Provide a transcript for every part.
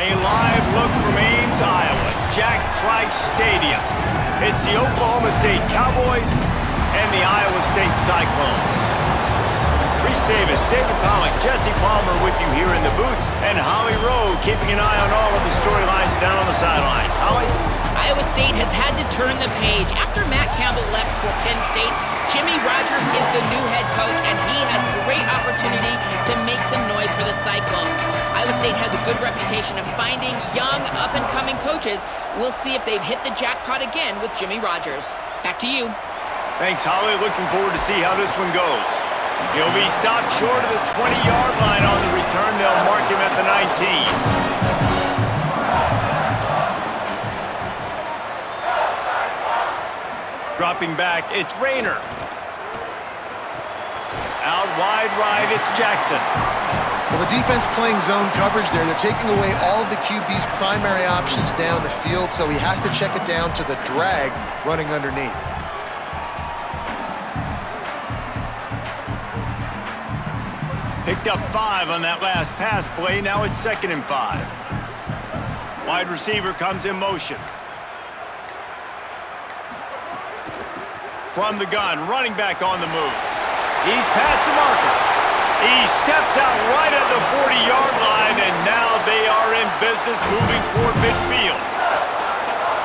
A live look from Ames, Iowa, Jack Trice Stadium. It's the Oklahoma State Cowboys and the Iowa State Cyclones. Reese Davis, David Pollack, Jesse Palmer with you here in the booth, and Holly Rowe keeping an eye on all of the storylines down on the sidelines. Holly? Iowa State has had to turn the page. After Matt Campbell left for Penn State, Jimmy Rogers is the new head coach, and he has great opportunity to make some noise for the Cyclones. Iowa State has a good reputation of finding young, up-and-coming coaches. We'll see if they've hit the jackpot again with Jimmy Rogers. Back to you. Thanks, Holly. Looking forward to see how this one goes. He'll be stopped short of the 20-yard line on the return. They'll mark him at the 19. Dropping back, it's Rayner. Out wide right, it's Jackson. Well, the defense playing zone coverage there. They're taking away all of the QB's primary options down the field, so he has to check it down to the drag running underneath. Picked up 5 on that last pass play. Now it's 2nd and 5. Wide receiver comes in motion. From the gun, running back on the move. He's past the marker. He steps out right at the 40-yard line, and now they are in business moving toward midfield.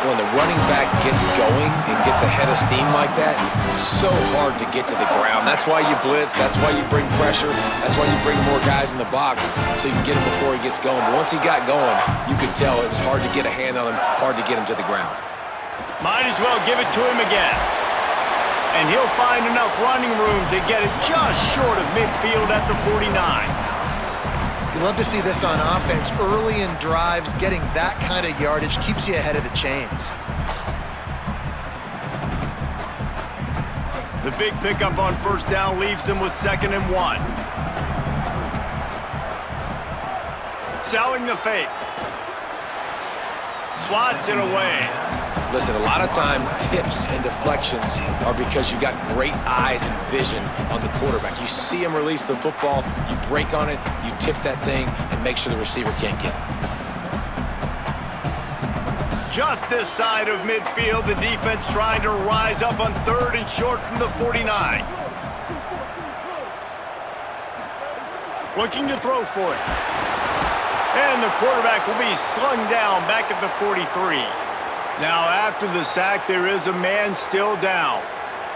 When the running back gets going and gets ahead of steam like that, it's so hard to get to the ground. That's why you blitz. That's why you bring pressure. That's why you bring more guys in the box so you can get him before he gets going. But once he got going, you could tell it was hard to get a hand on him, hard to get him to the ground. Might as well give it to him again. And he'll find enough running room to get it just short of midfield at the 49. You love to see this on offense. Early in drives, getting that kind of yardage keeps you ahead of the chains. The big pickup on first down leaves them with 2nd and 1. Selling the fake. Swats it away. Listen, a lot of time, tips and deflections are because you got great eyes and vision on the quarterback. You see him release the football, you break on it, you tip that thing, and make sure the receiver can't get it. Just this side of midfield, the defense trying to rise up on 3rd and short from the 49. Looking to throw for it. And the quarterback will be slung down back at the 43. Now, after the sack, there is a man still down.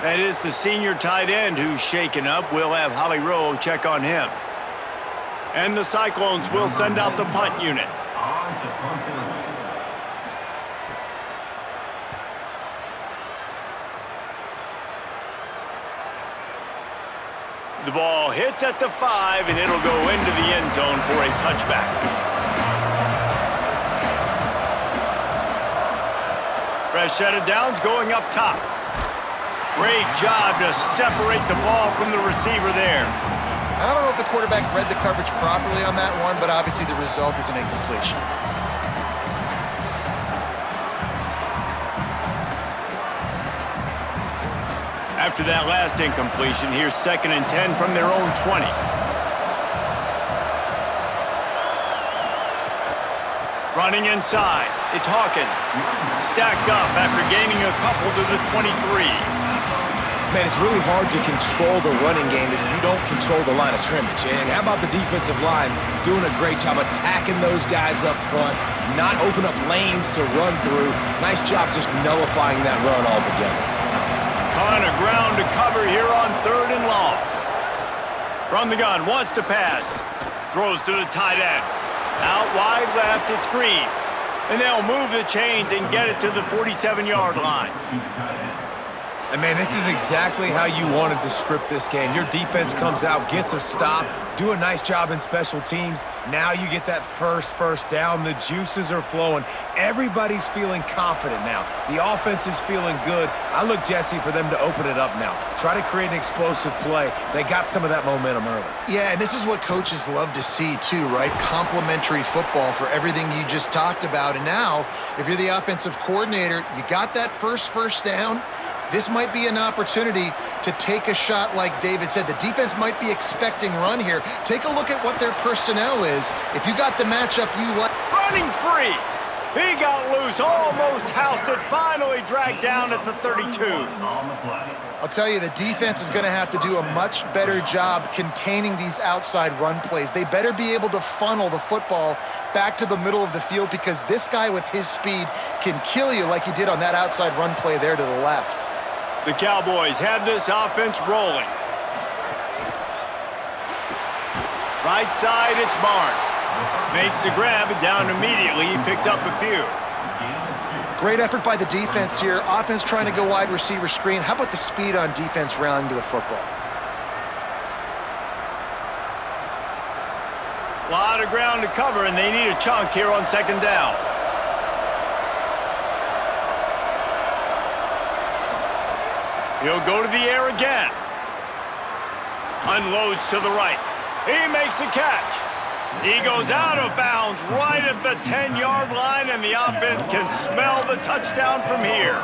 That is the senior tight end who's shaken up. We'll have Holly Rowe check on him. And the Cyclones will send out the punt unit. The ball hits at the 5, and it'll go into the end zone for a touchback. Fresh set of downs going up top. Great job to separate the ball from the receiver there. I don't know if the quarterback read the coverage properly on that one, but obviously the result is an incompletion. After that last incompletion, here's 2nd and 10 from their own 20. Running inside, it's Hawkins. Stacked up after gaining a couple to the 23. Man, it's really hard to control the running game if you don't control the line of scrimmage. And how about the defensive line doing a great job attacking those guys up front, not open up lanes to run through. Nice job just nullifying that run altogether. Ton of ground to cover here on 3rd and long. From the gun, wants to pass. Throws to the tight end. Out wide left, it's Green. And they'll move the chains and get it to the 47-yard line. And man, this is exactly how you wanted to script this game. Your defense comes out, gets a stop, do a nice job in special teams. Now you get that first down. The juices are flowing. Everybody's feeling confident now. The offense is feeling good. I look, Jesse, for them to open it up now. Try to create an explosive play. They got some of that momentum early. Yeah, and this is what coaches love to see too, right? Complementary football for everything you just talked about. And now, if you're the offensive coordinator, you got that first down. This might be an opportunity to take a shot like David said. The defense might be expecting run here. Take a look at what their personnel is. If you got the matchup you like. Running free. He got loose, almost housed it, finally dragged down at the 32. I'll tell you, the defense is going to have to do a much better job containing these outside run plays. They better be able to funnel the football back to the middle of the field because this guy with his speed can kill you like he did on that outside run play there to the left. The Cowboys have this offense rolling. Right side, it's Barnes. Makes the grab, and down immediately. He picks up a few. Great effort by the defense here. Offense trying to go wide receiver screen. How about the speed on defense rallying to the football? A lot of ground to cover, and they need a chunk here on second down. He'll go to the air again. Unloads to the right. He makes a catch. He goes out of bounds right at the 10-yard line, and the offense can smell the touchdown from here.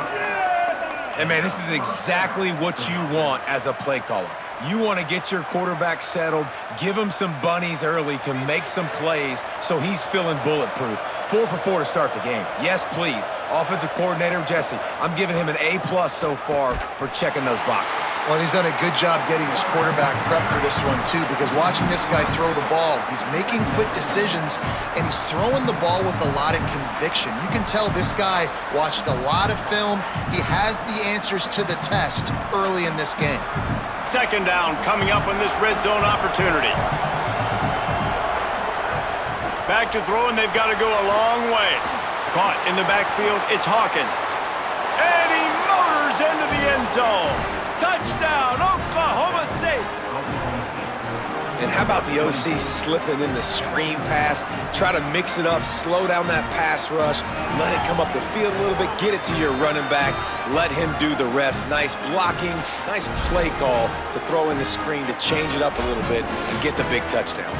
And, man, this is exactly what you want as a play caller. You want to get your quarterback settled, give him some bunnies early to make some plays so he's feeling bulletproof. 4 for 4 to start the game. Yes, please. Offensive coordinator Jesse, I'm giving him an A+ so far for checking those boxes. Well, he's done a good job getting his quarterback prepped for this one, too, because watching this guy throw the ball, he's making quick decisions, and he's throwing the ball with a lot of conviction. You can tell this guy watched a lot of film. He has the answers to the test early in this game. Second down coming up on this red zone opportunity. Back to throw, and they've got to go a long way. Caught in the backfield, it's Hawkins. And he motors into the end zone. Touchdown, Oklahoma State. And how about the OC slipping in the screen pass? Try to mix it up, slow down that pass rush, let it come up the field a little bit, get it to your running back, let him do the rest. Nice blocking, nice play call to throw in the screen to change it up a little bit and get the big touchdown.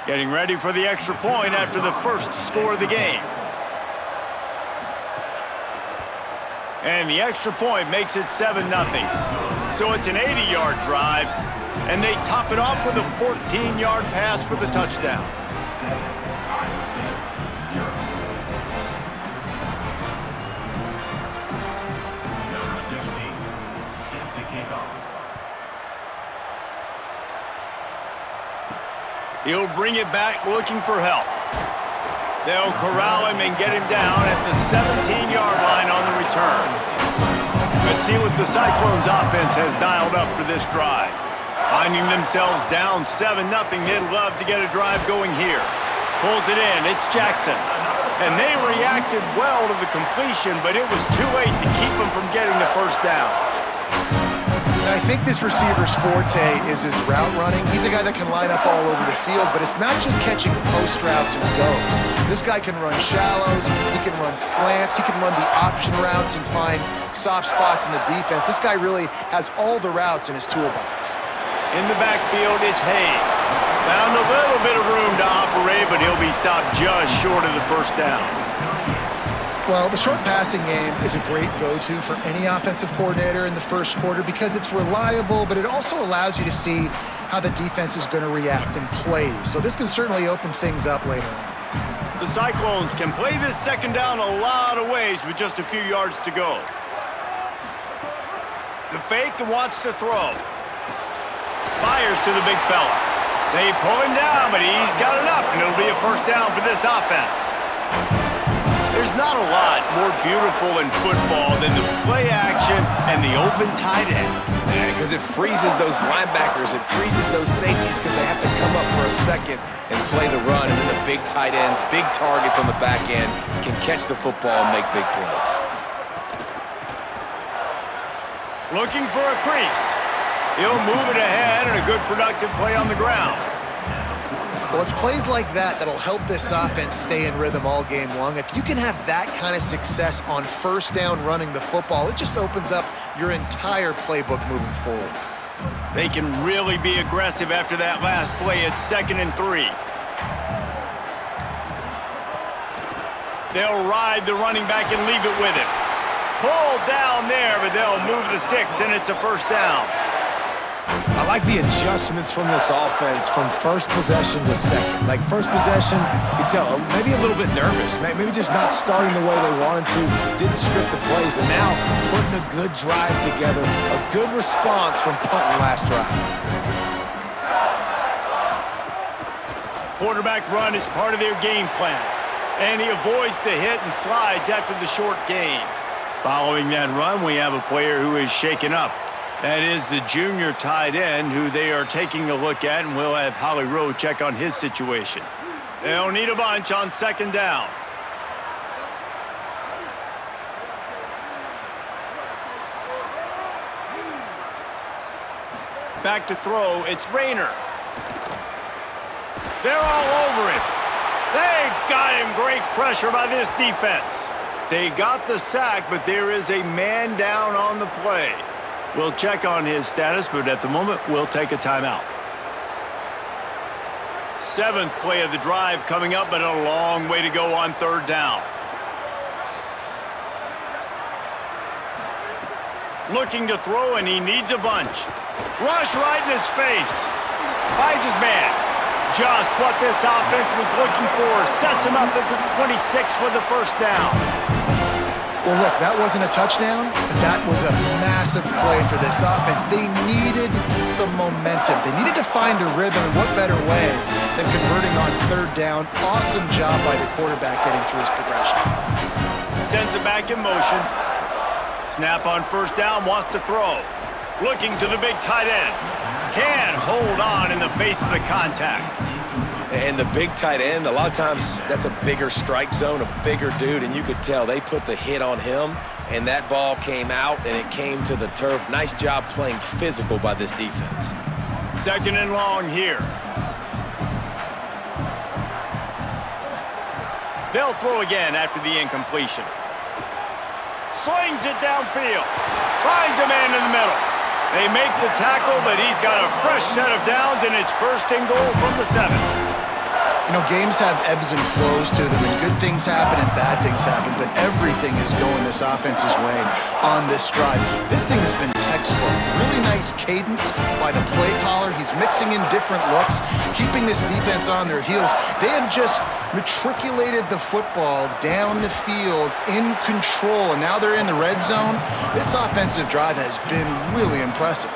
Getting ready for the extra point after the first score of the game. And the extra point makes it 7-0. So it's an 80-yard drive, and they top it off with a 14-yard pass for the touchdown. He'll bring it back looking for help. They'll corral him and get him down at the 17-yard line on the return. Let's see what the Cyclones offense has dialed up for this drive. Finding themselves down 7-0, they'd love to get a drive going here. Pulls it in, it's Jackson. And they reacted well to the completion, but it was too late to keep them from getting the first down. I think this receiver's forte is his route running. He's a guy that can line up all over the field, but it's not just catching post routes and goes. This guy can run shallows, he can run slants, he can run the option routes and find soft spots in the defense. This guy really has all the routes in his toolbox. In the backfield, it's Hayes. Found a little bit of room to operate, but he'll be stopped just short of the first down. Well, the short passing game is a great go-to for any offensive coordinator in the first quarter because it's reliable, but it also allows you to see how the defense is going to react and play. So this can certainly open things up later on. The Cyclones can play this second down a lot of ways with just a few yards to go. The fake wants to throw. Fires to the big fella. They pull him down, but he's got enough, and it'll be a first down for this offense. There's not a lot more beautiful in football than the play action and the open tight end. Yeah, because it freezes those linebackers, it freezes those safeties because they have to come up for a second and play the run, and then the big tight ends, big targets on the back end can catch the football and make big plays. Looking for a crease. He'll move it ahead and a good productive play on the ground. Well, it's plays like that that'll help this offense stay in rhythm all game long. If you can have that kind of success on first down running the football, it just opens up your entire playbook moving forward. They can really be aggressive after that last play. It's 2nd and 3. They'll ride the running back and leave it with him. Pulled down there, but they'll move the sticks, and it's a first down. I like the adjustments from this offense from first possession to second. Like first possession, you can tell maybe a little bit nervous, maybe just not starting the way they wanted to, didn't script the plays, but now putting a good drive together, a good response from punting last drive. Quarterback run is part of their game plan, and he avoids the hit and slides after the short gain. Following that run, we have a player who is shaken up. That is the junior tight end who they are taking a look at, and we'll have Holly Rowe check on his situation. They'll need a bunch on 2nd down. Back to throw, it's Rayner. They're all over him. They got him. Great pressure by this defense. They got the sack, but there is a man down on the play. We'll check on his status, but at the moment, we'll take a timeout. 7th play of the drive coming up, but a long way to go on 3rd down. Looking to throw, and he needs a bunch. Rush right in his face. Finds his man. Just what this offense was looking for. Sets him up at the 26 with the first down. Well, look, that wasn't a touchdown, but that was a massive play for this offense. They needed some momentum. They needed to find a rhythm, and what better way than converting on 3rd down. Awesome job by the quarterback getting through his progression. Sends it back in motion. Snap on 1st down, wants to throw. Looking to the big tight end. Can hold on in the face of the contact. And the big tight end, a lot of times that's a bigger strike zone, a bigger dude, and you could tell they put the hit on him, and that ball came out, and it came to the turf. Nice job playing physical by this defense. 2nd and long here. They'll throw again after the incompletion. Slings it downfield. Finds a man in the middle. They make the tackle, but he's got a fresh set of downs, and it's 1st and goal from the 7. You know, games have ebbs and flows to them, and good things happen and bad things happen, but everything is going this offense's way on this drive. This thing has been textbook. Really nice cadence by the play caller. He's mixing in different looks, keeping this defense on their heels. They have just matriculated the football down the field in control, and now they're in the red zone. This offensive drive has been really impressive.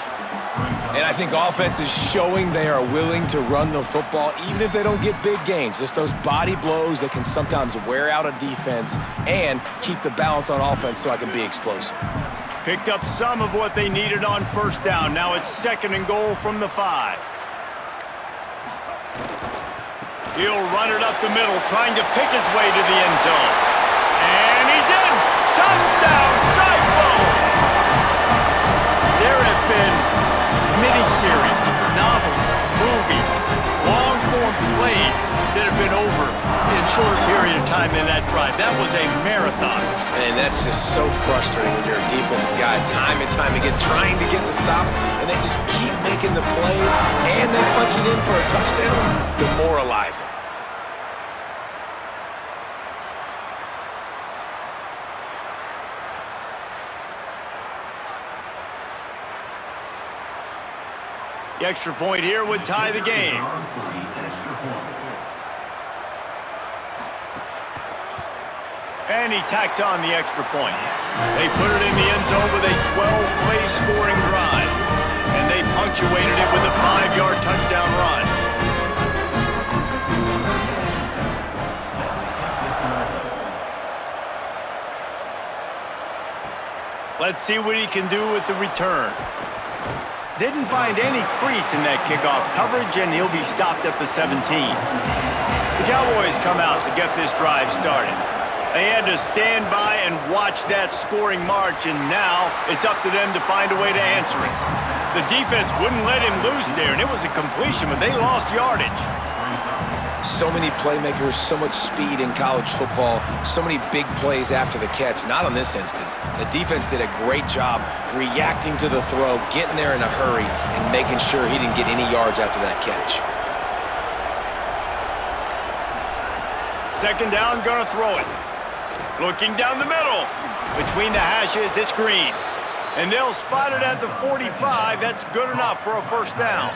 And I think offense is showing they are willing to run the football even if they don't get big gains. Just those body blows that can sometimes wear out a defense and keep the balance on offense so I can be explosive. Picked up some of what they needed on 1st down. Now it's 2nd and goal from the 5. He'll run it up the middle, trying to pick his way to the end zone. And he's in! Touchdown, Cyclones! There have been miniseries, novels, movies, long-form plays that have been over in shorter period of time than that drive. That was a marathon. And that's just so frustrating when you're a defensive guy, time and time again, trying to get the stops, and they just keep making the plays, and they punch it in for a touchdown. Demoralizing. The extra point here would tie the game. And he tacks on the extra point. They put it in the end zone with a 12-play scoring drive. And they punctuated it with a 5-yard touchdown run. Let's see what he can do with the return. Didn't find any crease in that kickoff coverage, and he'll be stopped at the 17. The Cowboys come out to get this drive started. They had to stand by and watch that scoring march, and now it's up to them to find a way to answer it. The defense wouldn't let him loose there, and it was a completion, but they lost yardage. So many playmakers, so much speed in college football, so many big plays after the catch. Not on this instance. The defense did a great job reacting to the throw, getting there in a hurry, and making sure he didn't get any yards after that catch. Second down, gonna throw it. Looking down the middle. Between the hashes, it's Green. And they'll spot it at the 45. That's good enough for a first down.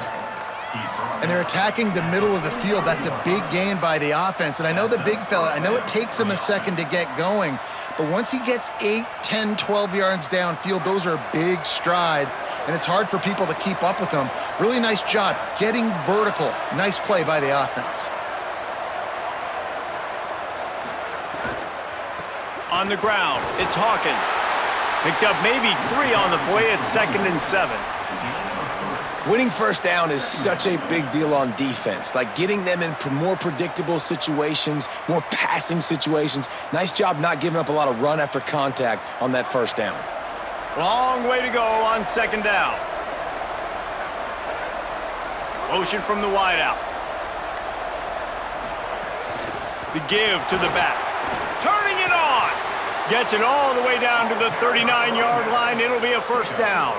And they're attacking the middle of the field. That's a big gain by the offense. And I know the big fella, I know it takes him a second to get going, but once he gets 8, 10, 12 yards downfield, those are big strides, and it's hard for people to keep up with them. Really nice job getting vertical. Nice play by the offense. On the ground, it's Hawkins. Picked up maybe 3 on the play. It's 2nd and 7. Winning first down is such a big deal on defense, like getting them in more predictable situations, more passing situations. Nice job not giving up a lot of run after contact on that first down. Long way to go on 2nd down. Motion from the wideout. The give to the back. Turning it on. Gets it all the way down to the 39-yard line. It'll be a first down.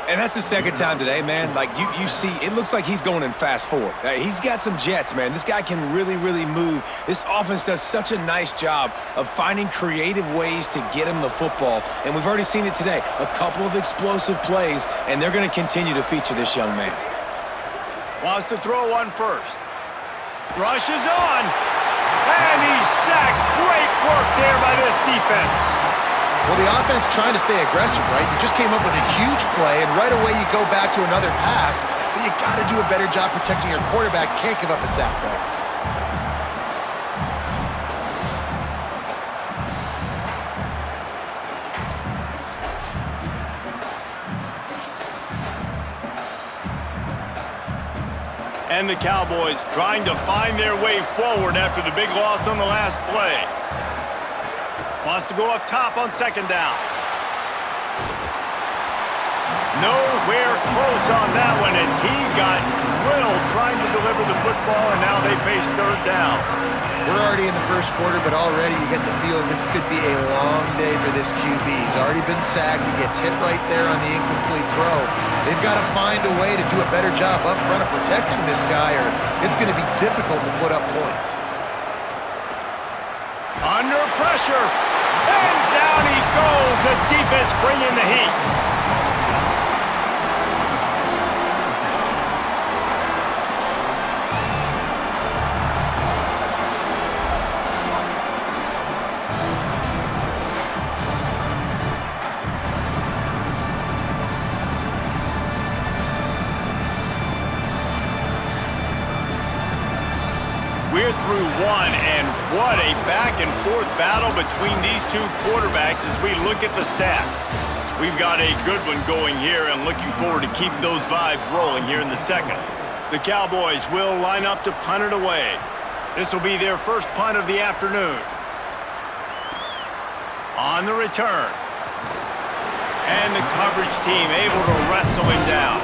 And that's the second time today, man. Like, you see, it looks like he's going in fast forward. He's got some jets, man. This guy can really, really move. This offense does such a nice job of finding creative ways to get him the football. And we've already seen it today. A couple of explosive plays, and they're going to continue to feature this young man. Wants to throw one first. Rushes on. And he's sacked. Great work there by this defense. Well, the offense trying to stay aggressive, right? You just came up with a huge play, and right away you go back to another pass, but you got to do a better job protecting your quarterback. Can't give up a sack, though. And the Cowboys trying to find their way forward after the big loss on the last play. Wants to go up top on 2nd down. Nowhere close on that one as he got drilled trying to deliver the football, and now they face 3rd down. We're already in the first quarter, but already you get the feeling this could be a long day for this QB. He's already been sacked. He gets hit right there on the incomplete throw. They've got to find a way to do a better job up front of protecting this guy, or it's going to be difficult to put up points. Under pressure. And down he goes. The defense bringing the heat. We're through one, and what a back-and-forth battle between these two quarterbacks as we look at the stats. We've got a good one going here, and looking forward to keep those vibes rolling here in the second. The Cowboys will line up to punt it away. This will be their first punt of the afternoon. On the return. And the coverage team able to wrestle him down.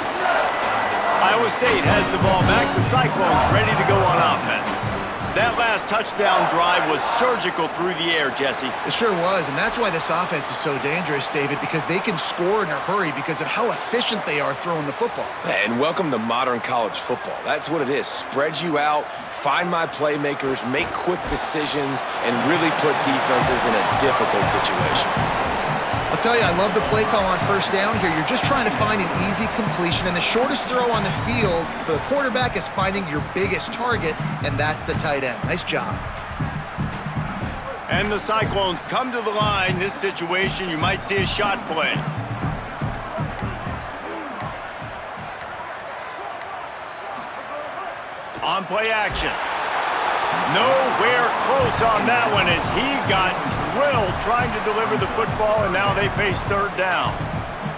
Iowa State has the ball back. The Cyclones ready to go on offense. That last touchdown drive was surgical through the air, Jesse. It sure was, and that's why this offense is so dangerous, David, because they can score in a hurry because of how efficient they are throwing the football. And welcome to modern college football. That's what it is. Spread you out, find my playmakers, make quick decisions, and really put defenses in a difficult situation. I'll tell you, I love the play call on first down here. You're just trying to find an easy completion, and the shortest throw on the field for the quarterback is finding your biggest target, and that's the tight end. Nice job. And the Cyclones come to the line. This situation, you might see a shot play. On play action. Nowhere close on that one as he got drilled trying to deliver the football, and now they face 3rd down.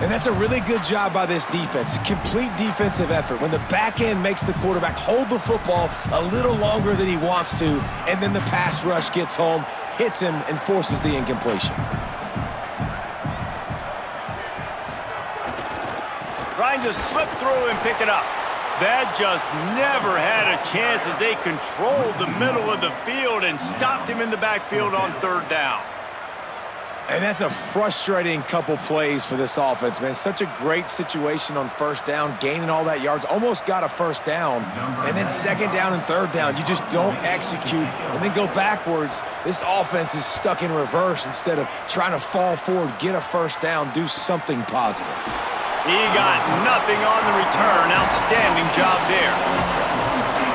And that's a really good job by this defense, a complete defensive effort. When the back end makes the quarterback hold the football a little longer than he wants to, and then the pass rush gets home, hits him, and forces the incompletion. Trying to slip through and pick it up. That just never had a chance as they controlled the middle of the field and stopped him in the backfield on third down. And that's a frustrating couple plays for this offense, man. Such a great situation on first down, gaining all that yards, almost got a first down, and then second down and third down, you just don't execute and then go backwards. This offense is stuck in reverse instead of trying to fall forward, get a first down, do something positive. He got nothing on the return. Outstanding job there.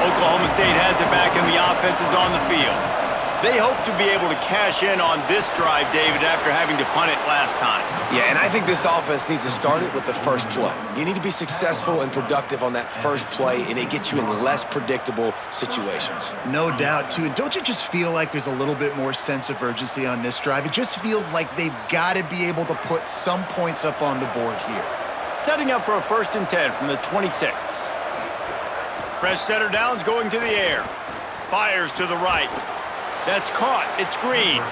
Oklahoma State has it back and the offense is on the field. They hope to be able to cash in on this drive, David, after having to punt it last time. Yeah, and I think this offense needs to start it with the first play. You need to be successful and productive on that first play, and it gets you in less predictable situations. No doubt, too. And don't you just feel like there's a little bit more sense of urgency on this drive? It just feels like they've got to be able to put some points up on the board here. Setting up for a 1st and 10 from the 26. Fresh center downs going to the air. Fires to the right. That's caught. It's Green.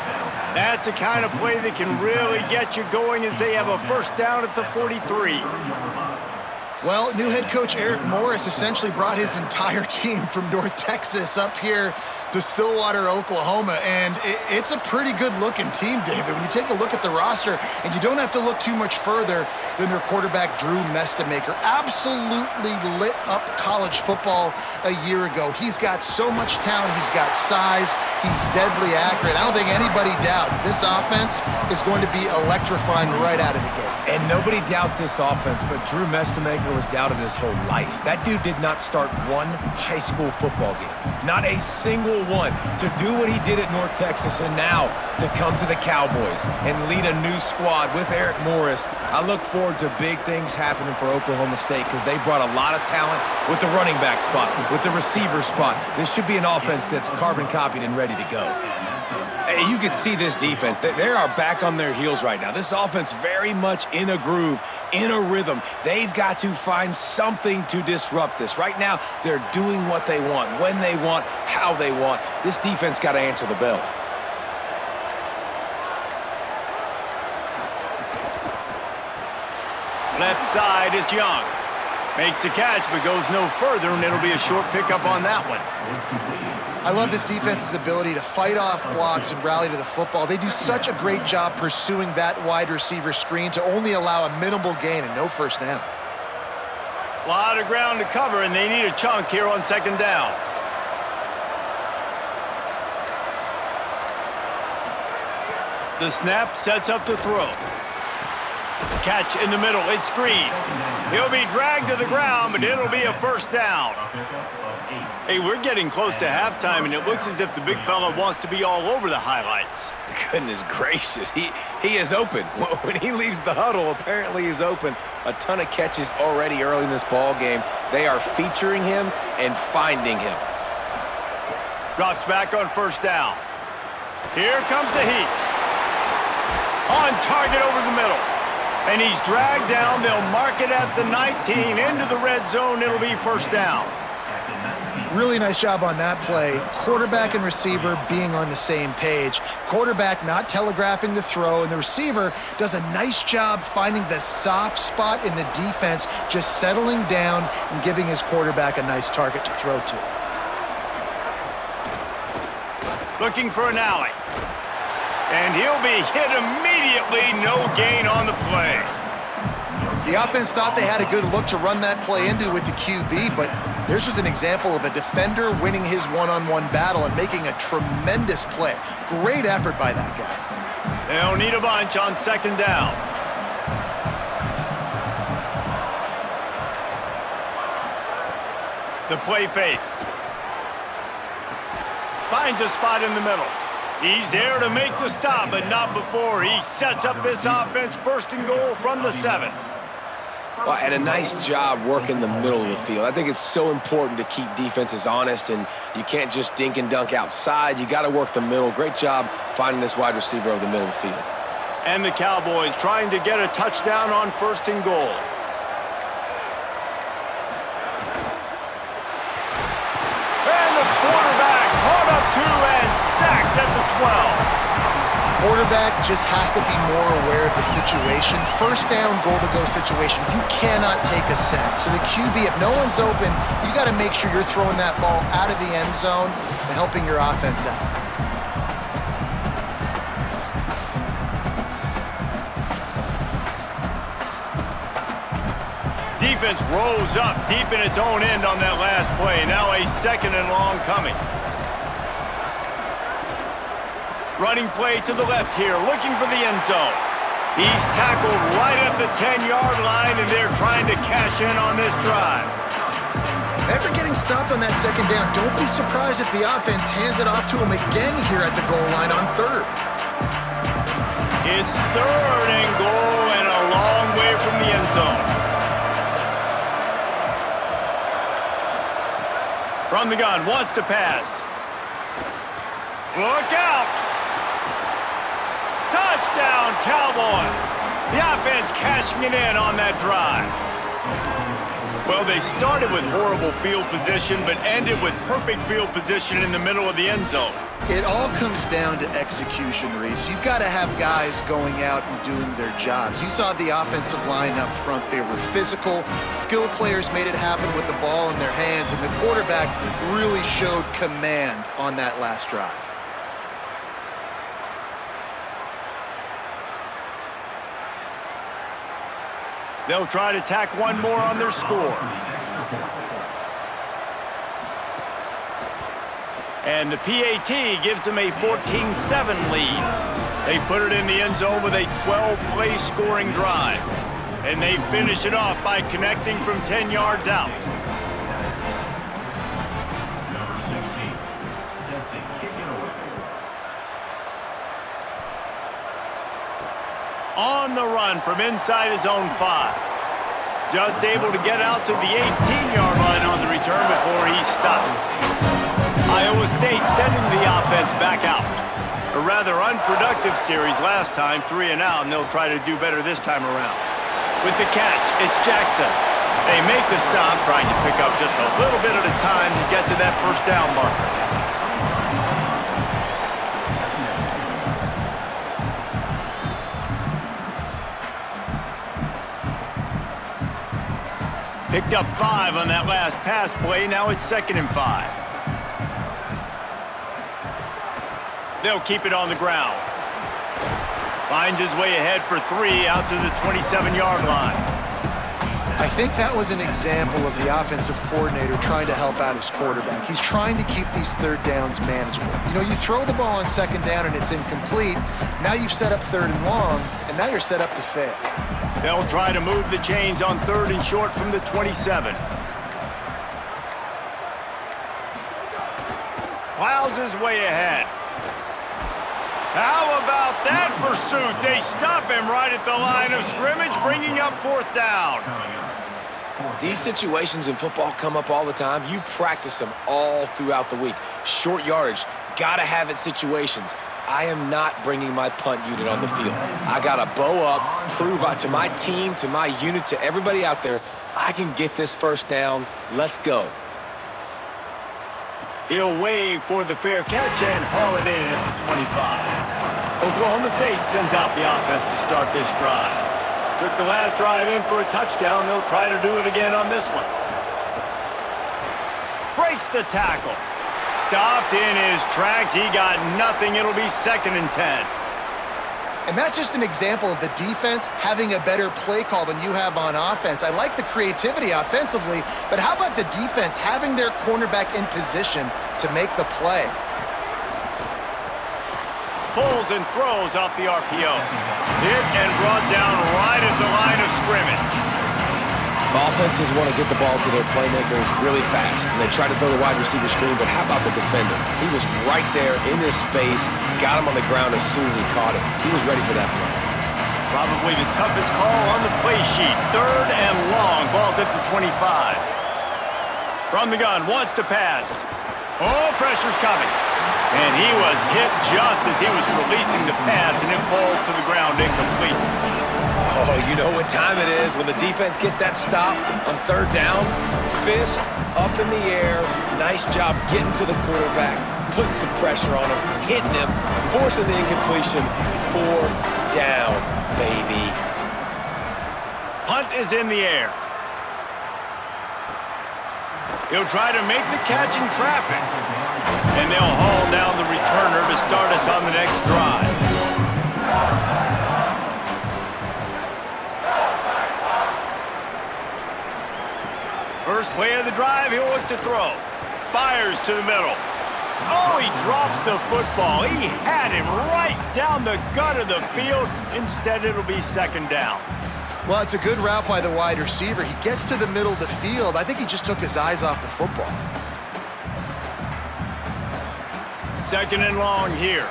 That's the kind of play that can really get you going as they have a first down at the 43. Well, new head coach Eric Morris essentially brought his entire team from North Texas up here to Stillwater, Oklahoma, and it's a pretty good-looking team, David. When you take a look at the roster, and you don't have to look too much further than their quarterback, Drew Mestamaker. Absolutely lit up college football a year ago. He's got so much talent. He's got size. He's deadly accurate. I don't think anybody doubts this offense is going to be electrifying right out of the gate. And nobody doubts this offense, but Drew Mestamaker was doubted his whole life. That dude did not start one high school football game. Not a single one. To do what he did at North Texas and now to come to the Cowboys and lead a new squad with Eric Morris, I look forward to big things happening for Oklahoma State because they brought a lot of talent with the running back spot, with the receiver spot. This should be an offense that's carbon copied and ready to go. Hey, you can see this defense. They are back on their heels right now. This offense very much in a groove, in a rhythm. They've got to find something to disrupt this. Right now, they're doing what they want, when they want, how they want. This defense got to answer the bell. Left side is Young. Makes the catch, but goes no further, and it'll be a short pickup on that one. I love this defense's ability to fight off blocks and rally to the football. They do such a great job pursuing that wide receiver screen to only allow a minimal gain and no first down. A lot of ground to cover, and they need a chunk here on second down. The snap sets up to throw. Catch in the middle. It's Green. He'll be dragged to the ground, but it'll be a first down. Hey, we're getting close to halftime, and it looks as if the big fella wants to be all over the highlights. Goodness gracious, he is open. When he leaves the huddle, apparently he's open. A ton of catches already early in this ball game. They are featuring him and finding him. Drops back on first down. Here comes the heat. On target over the middle. And he's dragged down. They'll mark it at the 19. Into the red zone. It'll be first down. Really nice job on that play. Quarterback and receiver being on the same page. Quarterback not telegraphing the throw, and the receiver does a nice job finding the soft spot in the defense, just settling down and giving his quarterback a nice target to throw to. Looking for an alley. And he'll be hit immediately. No gain on the play. The offense thought they had a good look to run that play into with the QB, but there's just an example of a defender winning his one-on-one battle and making a tremendous play. Great effort by that guy. They'll need a bunch on second down. The play fake. Finds a spot in the middle. He's there to make the stop, but not before he sets up this offense. First and goal from the 7. Well, and a nice job working the middle of the field. I think it's so important to keep defenses honest, and you can't just dink and dunk outside. You got to work the middle. Great job finding this wide receiver over the middle of the field. And the Cowboys trying to get a touchdown on first and goal. And the quarterback caught up to and sacked at the 12. quarterback just has to be more aware of the situation. First down, goal-to-go situation, you cannot take a sack. So the QB, if no one's open, you got to make sure you're throwing that ball out of the end zone and helping your offense out. Defense rolls up deep in its own end on that last play. Now a 2nd and long coming. Running play to the left here, looking for the end zone. He's tackled right at the 10-yard line, and they're trying to cash in on this drive. After getting stopped on that 2nd down, don't be surprised if the offense hands it off to him again here at the goal line on 3rd. It's 3rd and goal and a long way from the end zone. From the gun, wants to pass. Look out! Touchdown, Cowboys! The offense cashing it in on that drive. Well, they started with horrible field position, but ended with perfect field position in the middle of the end zone. It all comes down to execution, Reese. You've got to have guys going out and doing their jobs. You saw the offensive line up front. They were physical. Skilled players made it happen with the ball in their hands, and the quarterback really showed command on that last drive. They'll try to tack one more on their score. And the PAT gives them a 14-7 lead. They put it in the end zone with a 12-play scoring drive. And they finish it off by connecting from 10 yards out. On the run from inside his own 5. Just able to get out to the 18-yard line on the return before he stopped. Iowa State sending the offense back out. A rather unproductive series last time, 3 and out, and they'll try to do better this time around. With the catch, it's Jackson. They make the stop, trying to pick up just a little bit at a time to get to that first down marker. Picked up 5 on that last pass play. Now it's 2nd and 5. They'll keep it on the ground. Finds his way ahead for 3 out to the 27-yard line. I think that was an example of the offensive coordinator trying to help out his quarterback. He's trying to keep these 3rd downs manageable. You know, you throw the ball on 2nd down and it's incomplete. Now you've set up 3rd and long, and now you're set up to fail. They'll try to move the chains on 3rd and short from the 27. Plows his way ahead. How about that pursuit? They stop him right at the line of scrimmage, bringing up 4th down. These situations in football come up all the time. You practice them all throughout the week. Short yardage, gotta have it situations. I am not bringing my punt unit on the field. I got to bow up, prove out to my team, to my unit, to everybody out there, I can get this first down. Let's go. He'll wave for the fair catch and haul it in at the 25. Oklahoma State sends out the offense to start this drive. Took the last drive in for a touchdown. They'll try to do it again on this one. Breaks the tackle. Stopped in his tracks. He got nothing. It'll be 2nd and 10. And that's just an example of the defense having a better play call than you have on offense. I like the creativity offensively, but how about the defense having their cornerback in position to make the play? Pulls and throws off the RPO. Hit and brought down right at the line of scrimmage. Offenses want to get the ball to their playmakers really fast, and they try to throw the wide receiver screen, but how about the defender? He was right there in his space, got him on the ground as soon as he caught it. He was ready for that play. Probably the toughest call on the play sheet. 3rd and long. Ball's at the 25. From the gun, wants to pass. Oh, pressure's coming. And he was hit just as he was releasing the pass, and it falls to the ground incomplete. Oh, you know what time it is when the defense gets that stop on 3rd down. Fist up in the air. Nice job getting to the quarterback, putting some pressure on him, hitting him, forcing the incompletion, 4th down, baby. Punt is in the air. He'll try to make the catch in traffic. And they'll haul down the returner to start us on the next drive. First play of the drive, he'll look to throw. Fires to the middle. Oh, he drops the football. He had him right down the gut of the field. Instead, it'll be second down. Well, it's a good route by the wide receiver. He gets to the middle of the field. I think he just took his eyes off the football. Second and long here.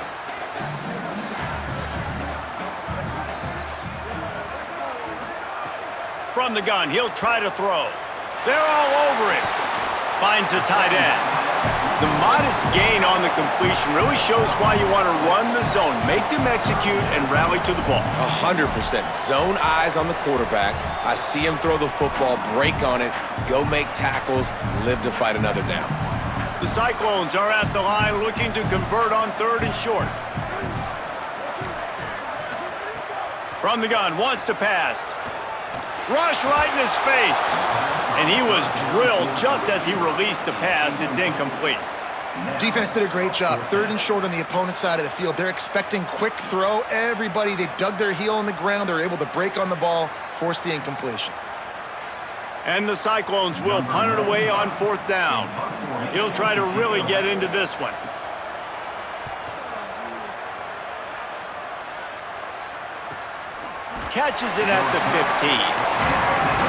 From the gun, he'll try to throw. They're all over him. Finds the tight end. The modest gain on the completion really shows why you want to run the zone. Make them execute and rally to the ball. 100%. Zone eyes on the quarterback. I see him throw the football, break on it, go make tackles, live to fight another down. The Cyclones are at the line looking to convert on 3rd and short. From the gun, wants to pass. Rush right in his face. And he was drilled just as he released the pass. It's incomplete. Defense did a great job. 3rd and short on the opponent's side of the field. They're expecting quick throw. Everybody, they dug their heel in the ground. They're able to break on the ball, force the incompletion. And the Cyclones will punt it away on 4th down. He'll try to really get into this one. Catches it at the 15.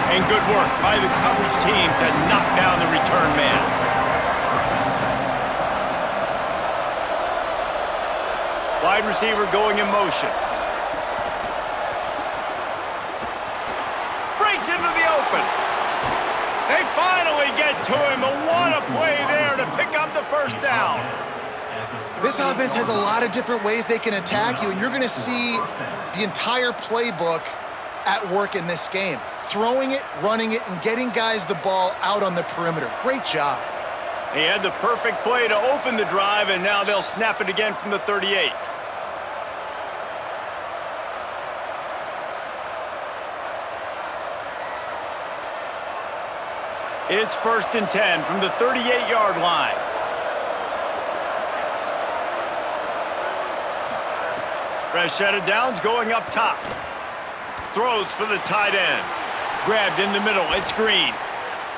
And good work by the coverage team to knock down the return man. Wide receiver going in motion. Breaks into the open. They finally get to him. And what a play there to pick up the first down. This offense has a lot of different ways they can attack you, and you're going to see the entire playbook at work in this game. Throwing it, running it, and getting guys the ball out on the perimeter. Great job. He had the perfect play to open the drive, and now they'll snap it again from the 38. It's 1st and 10 from the 38-yard line. Fresh set of downs going up top. Throws for the tight end. Grabbed in the middle. It's Green.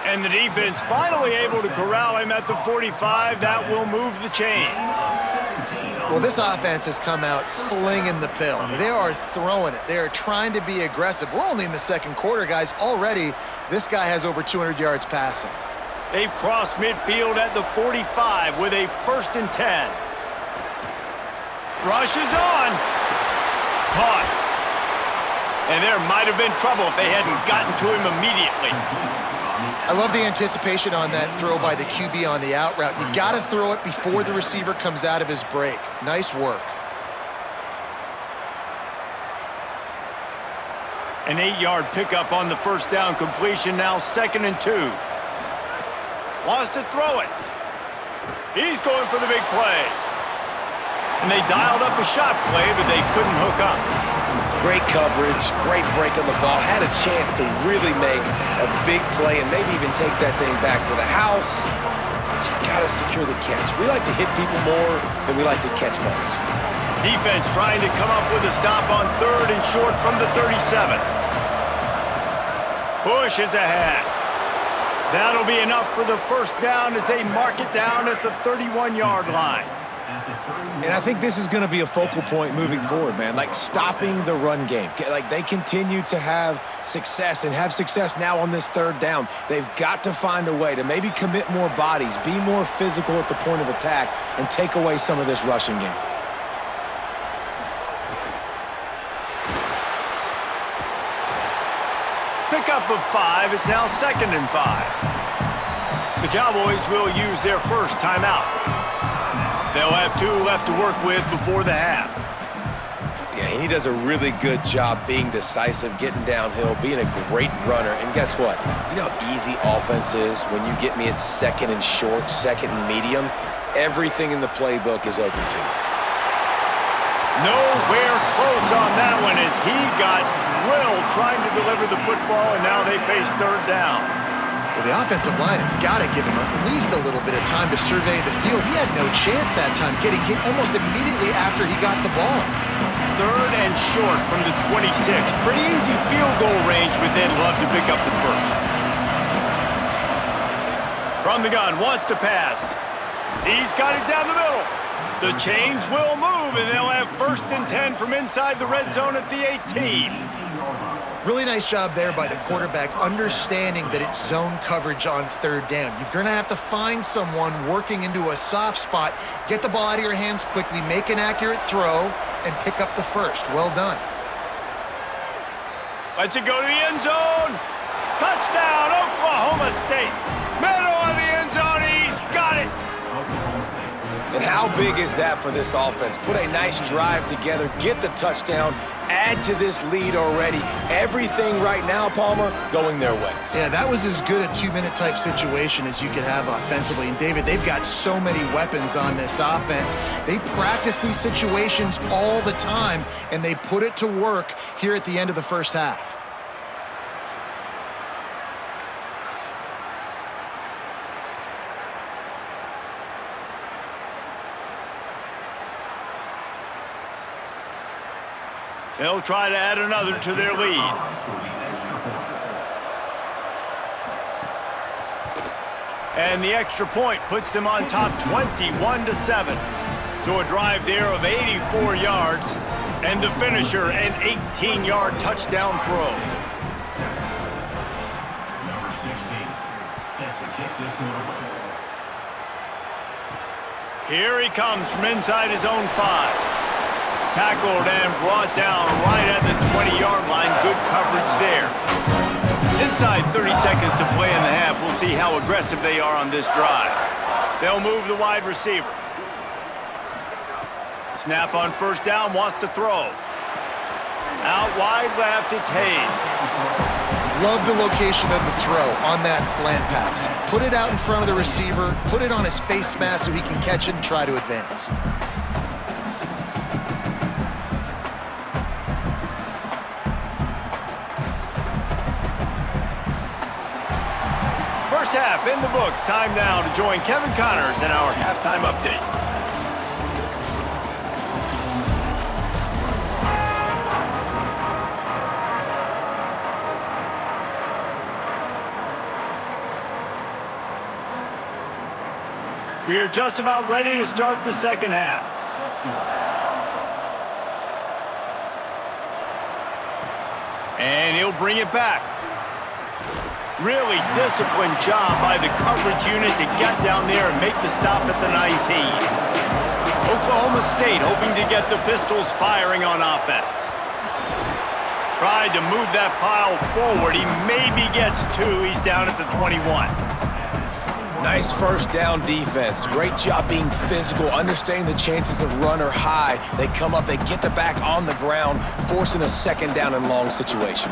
And the defense finally able to corral him at the 45. That will move the chains. Well, this offense has come out slinging the pill. They are throwing it. They are trying to be aggressive. We're only in the 2nd quarter, guys. Already, this guy has over 200 yards passing. They've crossed midfield at the 45 with a 1st and 10. Rushes on. Caught. And there might have been trouble if they hadn't gotten to him immediately. I love the anticipation on that throw by the QB on the out route. You got to throw it before the receiver comes out of his break. Nice work. An 8-yard pickup on the 1st down completion, now 2nd and 2. Wants to throw it. He's going for the big play. And they dialed up a shot play, but they couldn't hook up. Great coverage, great break on the ball. Had a chance to really make a big play and maybe even take that thing back to the house. But you got to secure the catch. We like to hit people more than we like to catch balls. Defense trying to come up with a stop on 3rd and short from the 37. Push is ahead. That'll be enough for the 1st down as they mark it down at the 31-yard line. And I think this is going to be a focal point moving forward, man. Like stopping the run game. Like they continue to have success and have success now on this 3rd down. They've got to find a way to maybe commit more bodies, be more physical at the point of attack, and take away some of this rushing game. Pickup of 5. It's now 2nd and 5. The Cowboys will use their first timeout. They'll have 2 left to work with before the half. Yeah, he does a really good job being decisive, getting downhill, being a great runner. And guess what? You know how easy offense is when you get me at 2nd and short, 2nd and medium? Everything in the playbook is open to me. Nowhere close on that one as he got drilled trying to deliver the football, and now they face third down. Well, the offensive line has got to give him at least a little bit of time to survey the field. He had no chance that time, getting hit almost immediately after he got the ball. Third and short from the 26. Pretty easy field goal range, but they'd love to pick up the first. From the gun, wants to pass. He's got it down the middle. The chains will move, and they'll have 1st and 10 from inside the red zone at the 18. Really nice job there by the quarterback, understanding that it's zone coverage on third down. You're going to have to find someone working into a soft spot, get the ball out of your hands quickly, make an accurate throw, and pick up the first. Well done. Lets it go to the end zone. Touchdown, Oklahoma State. Middle of the end zone, he's got it. And how big is that for this offense? Put a nice drive together, get the touchdown, add to this lead already. Everything right now, Palmer, going their way. Yeah, that was as good a 2-minute type situation as you could have offensively. And David, they've got so many weapons on this offense. They practice these situations all the time, and they put it to work here at the end of the first half. They'll try to add another to their lead. And the extra point puts them on top 21-7. So a drive there of 84 yards, and the finisher, an 18-yard touchdown throw. Number 16, set to kick this one away. Here he comes from inside his own 5. Tackled and brought down right at the 20-yard line. Good coverage there. Inside 30 seconds to play in the half. We'll see how aggressive they are on this drive. They'll move the wide receiver. Snap on first down, wants to throw. Out wide left, it's Hayes. Love the location of the throw on that slant pass. Put it out in front of the receiver, put it on his face mask so he can catch it and try to advance. First half in the books. Time now to join Kevin Connors in our halftime update. We are just about ready to start the second half. And he'll bring it back. Really disciplined job by the coverage unit to get down there and make the stop at the 19. Oklahoma State hoping to get the Pistols firing on offense. Tried to move that pile forward. He maybe gets 2. He's down at the 21. Nice first down defense. Great job being physical, understanding the chances of run are high. They come up, they get the back on the ground, forcing a second down and long situation.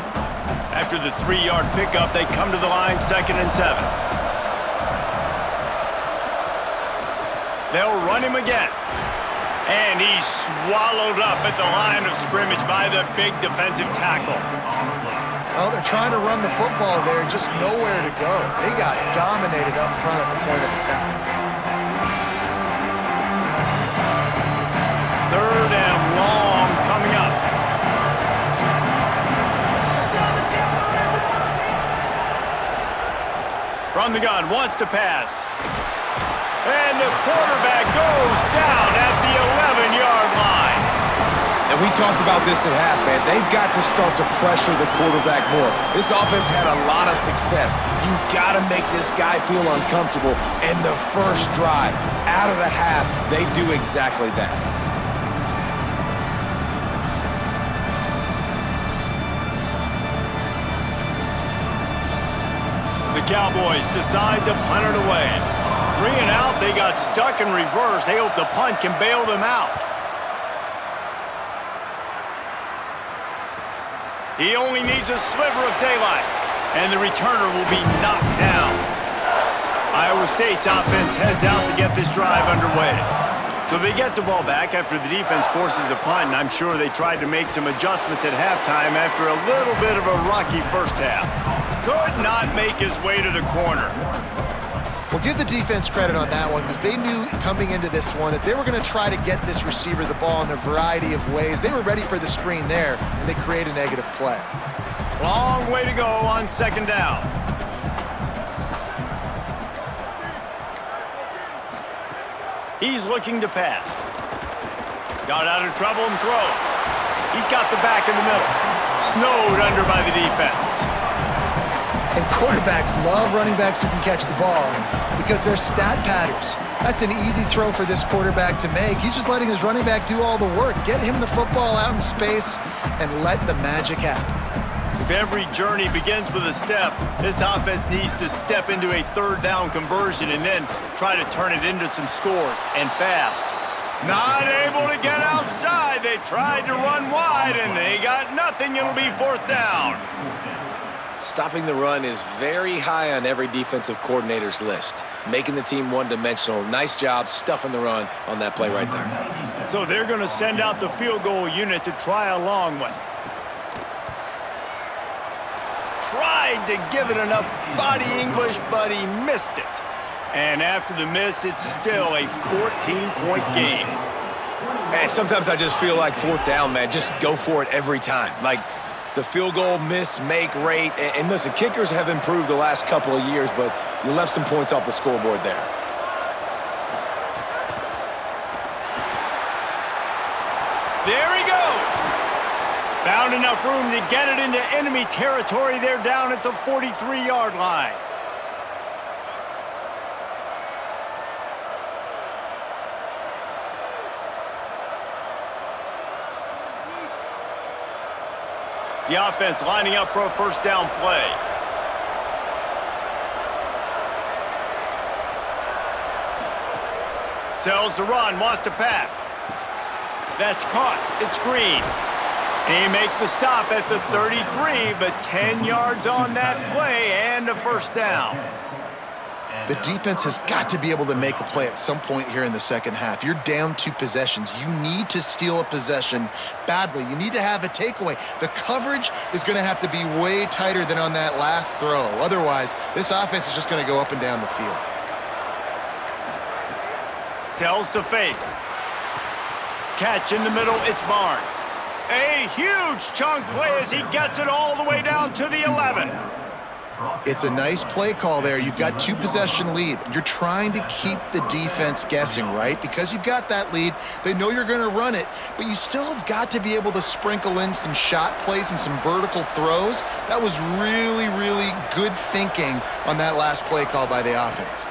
After the 3-yard pickup, they come to the line, 2nd and 7. They'll run him again. And he's swallowed up at the line of scrimmage by the big defensive tackle. Well, they're trying to run the football there, just nowhere to go. They got dominated up front at the point of attack. 3rd and long coming up. From the gun, wants to pass. And the quarterback goes down at the 11-yard line. And we talked about this at half, man. They've got to start to pressure the quarterback more. This offense had a lot of success. You got to make this guy feel uncomfortable. And the first drive, out of the half, they do exactly that. The Cowboys decide to punt it away. 3 and out, they got stuck in reverse. They hope the punt can bail them out. He only needs a sliver of daylight, and the returner will be knocked down. Iowa State's offense heads out to get this drive underway. So they get the ball back after the defense forces a punt, and I'm sure they tried to make some adjustments at halftime after a little bit of a rocky first half. Could not make his way to the corner. Well, give the defense credit on that one because they knew coming into this one that they were going to try to get this receiver the ball in a variety of ways. They were ready for the screen there, and they create a negative play. Long way to go on second down. He's looking to pass. Got out of trouble and throws. He's got the back in the middle. Snowed under by the defense. And quarterbacks love running backs who can catch the ball because they're stat patterns. That's an easy throw for this quarterback to make. He's just letting his running back do all the work. Get him the football out in space and let the magic happen. If every journey begins with a step, this offense needs to step into a third down conversion and then try to turn it into some scores, and fast. Not able to get outside. They tried to run wide, and they got nothing. It'll be fourth down. Stopping the run is very high on every defensive coordinator's list. Making the team one-dimensional. Nice job stuffing the run on that play right there. So they're going to send out the field goal unit to try a long one. Tried to give it enough body English, but he missed it. And after the miss, it's still a 14-point game. And sometimes I just feel like fourth down, man. Just go for it every time. Like the field goal miss-make rate. And listen, kickers have improved the last couple of years, but you left some points off the scoreboard there. There he goes. Found enough room to get it into enemy territory. They're down at the 43-yard line. The offense lining up for a first down play. Tells the run, wants to pass. That's caught. It's Green. He makes the stop at the 33, but 10 yards on that play and a first down. The defense has got to be able to make a play at some point here in the second half. You're down 2 possessions. You need to steal a possession badly. You need to have a takeaway. The coverage is going to have to be way tighter than on that last throw. Otherwise, this offense is just going to go up and down the field. Sells to fake. Catch in the middle, it's Barnes. A huge chunk play as he gets it all the way down to the 11. It's a nice play call there. You've got 2-possession lead. You're trying to keep the defense guessing, right? Because you've got that lead, they know you're going to run it, but you still have got to be able to sprinkle in some shot plays and some vertical throws. That was really, really good thinking on that last play call by the offense.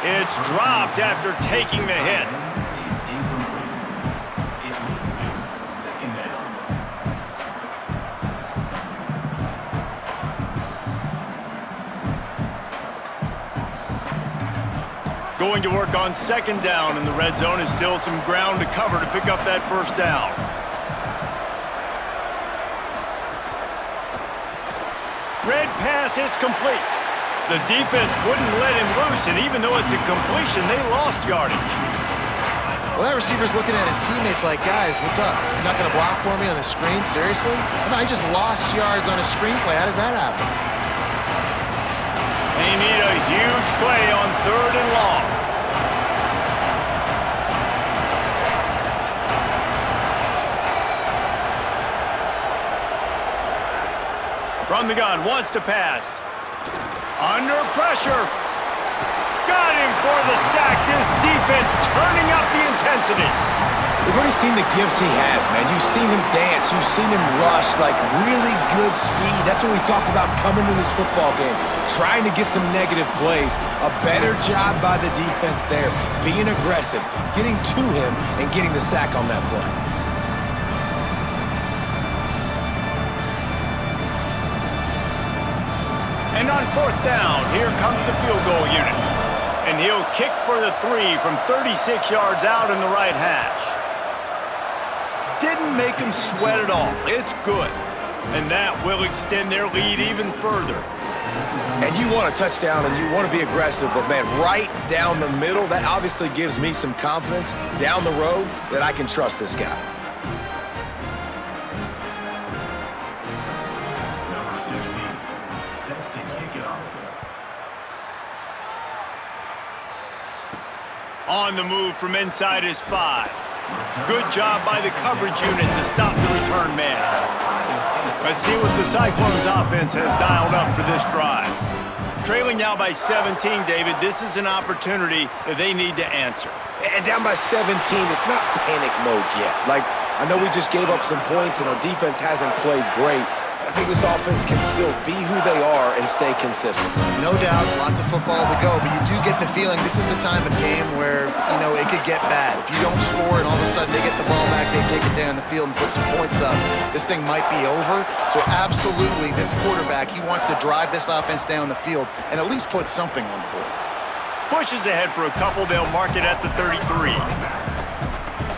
It's dropped after taking the hit. Going to work on second down, and the red zone is still some ground to cover to pick up that first down. Red pass, it's complete. The defense wouldn't let him loose, and even though it's a completion, they lost yardage. Well, that receiver's looking at his teammates like, guys, what's up? You're not going to block for me on the screen? Seriously? I just lost yards on a screenplay. How does that happen? They need a huge play on third and long. From the gun, wants to pass. Under pressure. Got him for the sack. This defense turning up the intensity. We've already seen the gifts he has, man. You've seen him dance. You've seen him rush, like really good speed. That's what we talked about coming to this football game. Trying to get some negative plays. A better job by the defense there. Being aggressive, getting to him, and getting the sack on that play. And on fourth down, here comes the field goal unit. And he'll kick for the 3 from 36 yards out in the right hash. Didn't make him sweat at all. It's good. And that will extend their lead even further. And you want a touchdown and you want to be aggressive, but man, right down the middle, that obviously gives me some confidence down the road that I can trust this guy. Number 60, set to kick it off. On the move from inside his 5. Good job by the coverage unit to stop the return man. Let's see what the Cyclones offense has dialed up for this drive. Trailing now by 17, David, this is an opportunity that they need to answer. And down by 17, it's not panic mode yet. Like, I know we just gave up some points and our defense hasn't played great. I think this offense can still be who they are and stay consistent. No doubt, lots of football to go, but you do get the feeling this is the time of game where, it could get bad. If you don't score and all of a sudden they get the ball back, they take it down the field and put some points up, this thing might be over. So absolutely, this quarterback, he wants to drive this offense down the field and at least put something on the board. Pushes ahead for a couple, they'll mark it at the 33.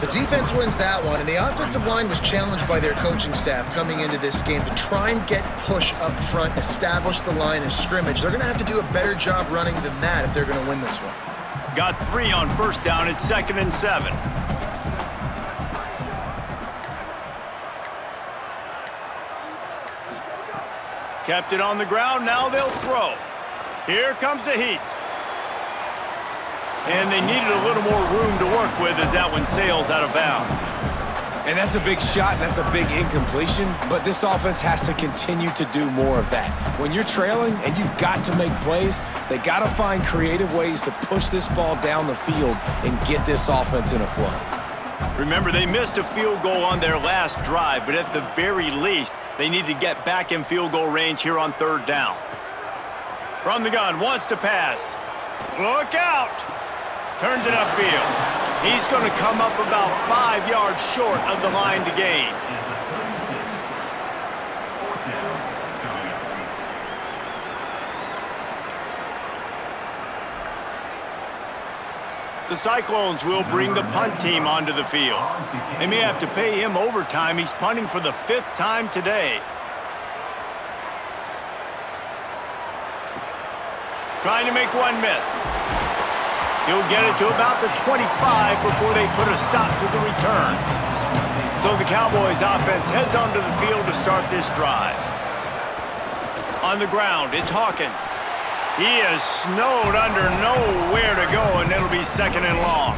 The defense wins that one, and the offensive line was challenged by their coaching staff coming into this game to try and get push up front, establish the line of scrimmage. They're going to have to do a better job running than that if they're going to win this one. Got 3 on first down. It's 2nd and 7. Kept it on the ground. Now they'll throw. Here comes the heat. And they needed a little more room to work with as that one sails out of bounds. And that's a big shot, and that's a big incompletion, but this offense has to continue to do more of that. When you're trailing and you've got to make plays, they got to find creative ways to push this ball down the field and get this offense in a flow. Remember, they missed a field goal on their last drive, but at the very least, they need to get back in field goal range here on 3rd down. From the gun, wants to pass. Look out! Turns it upfield. He's going to come up about 5 yards short of the line to gain. The Cyclones will bring the punt team onto the field. They may have to pay him overtime. He's punting for the 5th time today. Trying to make one miss. He'll get it to about the 25 before they put a stop to the return. So the Cowboys offense heads onto the field to start this drive. On the ground, it's Hawkins. He is snowed under, nowhere to go, and it'll be 2nd and long.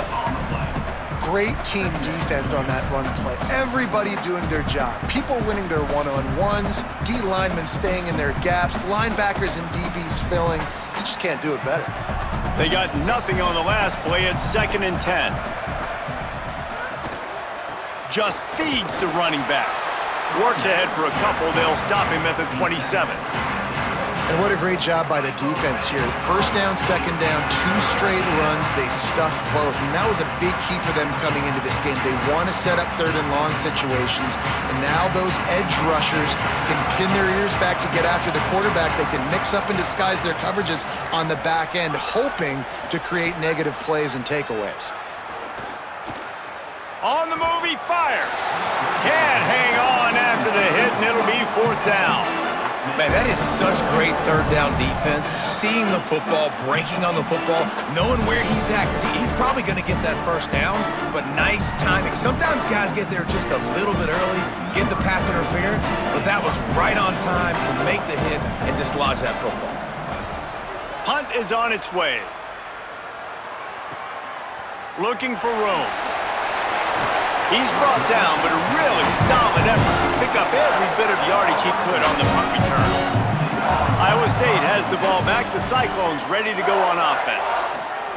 Great team defense on that run play. Everybody doing their job. People winning their one-on-ones, D linemen staying in their gaps, linebackers and DBs filling. You just can't do it better. They got nothing on the last play. It's 2nd and 10. Just feeds the running back. Works ahead for a couple. They'll stop him at the 27. And what a great job by the defense here. 1st down, 2nd down, 2 straight runs. They stuffed both. And that was a big key for them coming into this game. They want to set up 3rd and long situations. And now those edge rushers can pin their ears back to get after the quarterback. They can mix up and disguise their coverages on the back end, hoping to create negative plays and takeaways. On the move, he fires. Can't hang on after the hit, and it'll be 4th down. Man, that is such great 3rd down defense. Seeing the football, breaking on the football, knowing where he's at, because he's probably going to get that 1st down, but nice timing. Sometimes guys get there just a little bit early, get the pass interference, but that was right on time to make the hit and dislodge that football. Punt is on its way. Looking for room. He's brought down, but a really solid effort to pick up every bit of yardage he could on the punt return. Iowa State has the ball back. The Cyclones ready to go on offense.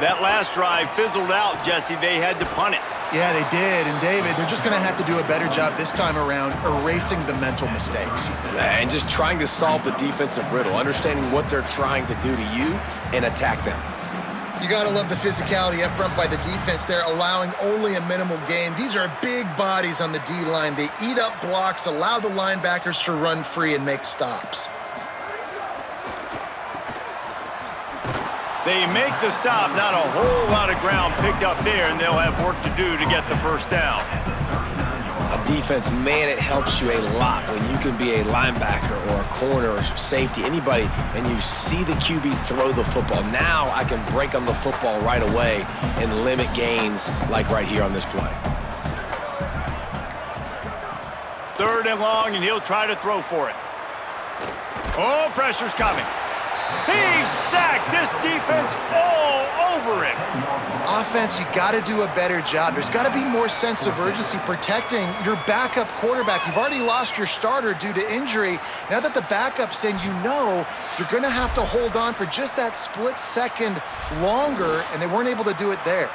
That last drive fizzled out, Jesse. They had to punt it. Yeah, they did. And David, they're just going to have to do a better job this time around erasing the mental mistakes. And just trying to solve the defensive riddle, understanding what they're trying to do to you and attack them. You got to love the physicality up front by the defense there, allowing only a minimal gain. These are big bodies on the D-line. They eat up blocks, allow the linebackers to run free and make stops. They make the stop, not a whole lot of ground picked up there, and they'll have work to do to get the 1st down. A defense, man, it helps you a lot when you can be a linebacker or a corner or safety, anybody, and you see the QB throw the football. Now I can break on the football right away and limit gains like right here on this play. 3rd and long, and he'll try to throw for it. Oh, pressure's coming. He's sacked. This defense all over him. Offense, you got to do a better job. There's got to be more sense of urgency protecting your backup quarterback. You've already lost your starter due to injury. Now that the backup's in, you know you're going to have to hold on for just that split second longer, and they weren't able to do it there.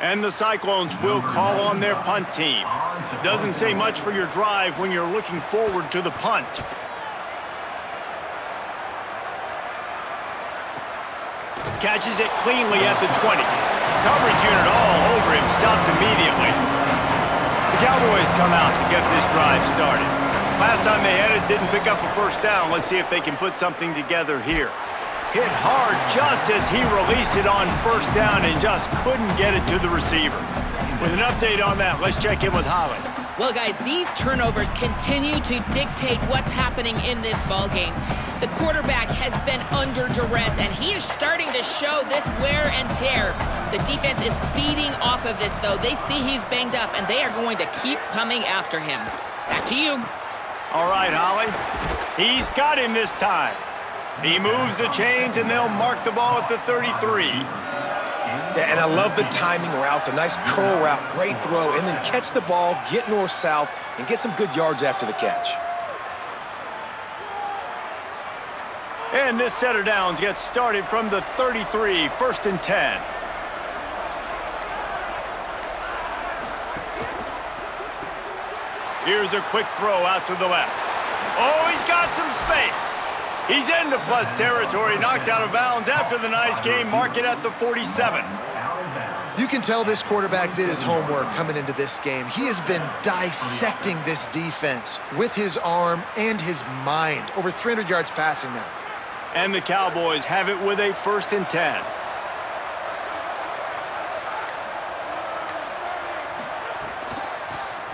And the Cyclones will call on their punt team. Doesn't say much for your drive when you're looking forward to the punt. Catches it cleanly at the 20. Coverage unit all over him, stopped immediately. The Cowboys come out to get this drive started. Last time they had it, didn't pick up a first down. Let's see if they can put something together here. Hit hard just as he released it on first down and just couldn't get it to the receiver. With an update on that, let's check in with Holly. Well, guys, these turnovers continue to dictate what's happening in this ballgame. The quarterback has been under duress, and he is starting to show this wear and tear. The defense is feeding off of this, though. They see he's banged up, and they are going to keep coming after him. Back to you. All right, Holly. He's got him this time. He moves the chains, and they'll mark the ball at the 33. Yeah, and I love the timing routes, a nice curl route, great throw, and then catch the ball, get north-south, and get some good yards after the catch. And this set of downs gets started from the 33, 1st and 10. Here's a quick throw out to the left. Oh, he's got some space. He's into plus territory, knocked out of bounds after the nice game. Mark it at the 47. You can tell this quarterback did his homework coming into this game. He has been dissecting this defense with his arm and his mind. Over 300 yards passing now. And the Cowboys have it with a 1st and 10.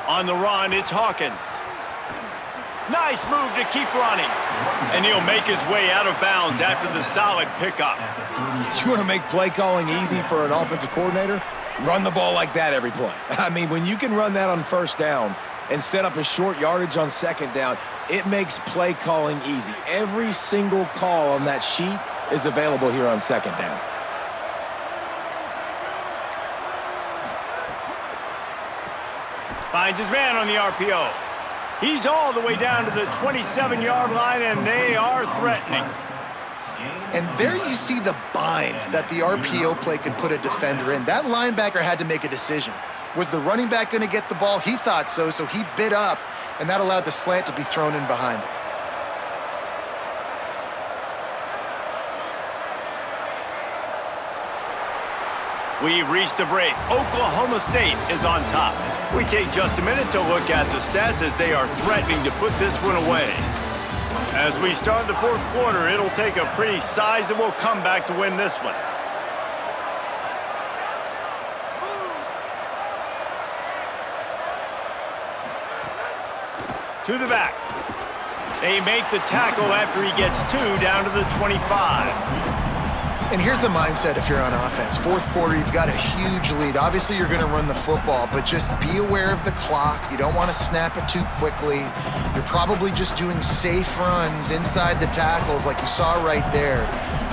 On the run, it's Hawkins. Nice move to keep running. And he'll make his way out of bounds after the solid pickup. You want to make play calling easy for an offensive coordinator? Run the ball like that every play. I mean, when you can run that on first down and set up a short yardage on second down, it makes play calling easy. Every single call on that sheet is available here on second down. Finds his man on the RPO. He's all the way down to the 27-yard line, and they are threatening. And there you see the bind that the RPO play can put a defender in. That linebacker had to make a decision. Was the running back going to get the ball? He thought so, so he bit up, and that allowed the slant to be thrown in behind him. We've reached a break. Oklahoma State is on top. We take just a minute to look at the stats as they are threatening to put this one away. As we start the 4th quarter, it'll take a pretty sizable comeback to win this one. To the back. They make the tackle after he gets 2 down to the 25. And here's the mindset if you're on offense. 4th quarter, you've got a huge lead. Obviously, you're going to run the football, but just be aware of the clock. You don't want to snap it too quickly. You're probably just doing safe runs inside the tackles like you saw right there.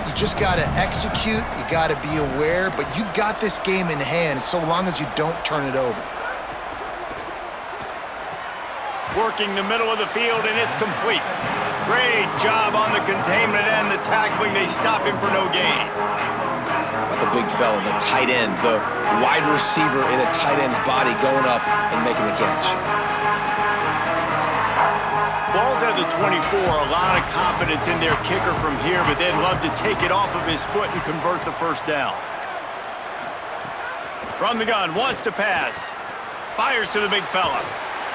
You just got to execute. You got to be aware, but you've got this game in hand so long as you don't turn it over. Working the middle of the field, and it's complete. Great job on the containment and the tackling. They stop him for no gain. But the big fella, the tight end, the wide receiver in a tight end's body going up and making the catch. Ball's at the 24. A lot of confidence in their kicker from here, but they'd love to take it off of his foot and convert the first down. From the gun, wants to pass. Fires to the big fella.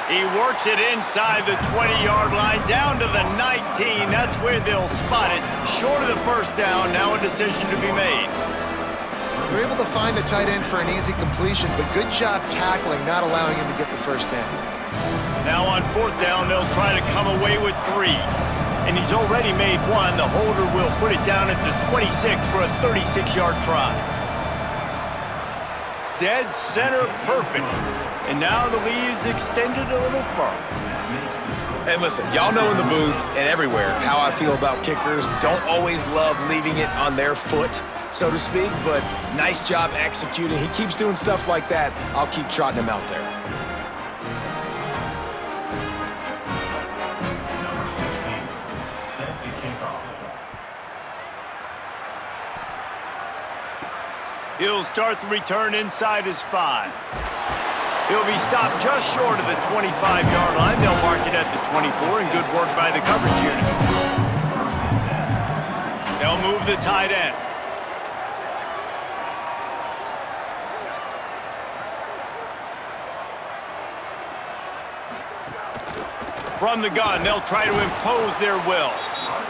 He works it inside the 20-yard line, down to the 19. That's where they'll spot it. Short of the first down, now a decision to be made. They're able to find the tight end for an easy completion, but good job tackling, not allowing him to get the first down. Now on 4th down, they'll try to come away with 3. And he's already made 1. The holder will put it down at the 26 for a 36-yard try. Dead center perfect. And now the lead is extended a little further. And listen, y'all know in the booth and everywhere how I feel about kickers. Don't always love leaving it on their foot, so to speak, but nice job executing. He keeps doing stuff like that. I'll keep trotting him out there. Set to kick off. He'll start the return inside his 5. He'll be stopped just short of the 25-yard line. They'll mark it at the 24, and good work by the coverage unit. They'll move the tight end. From the gun, they'll try to impose their will.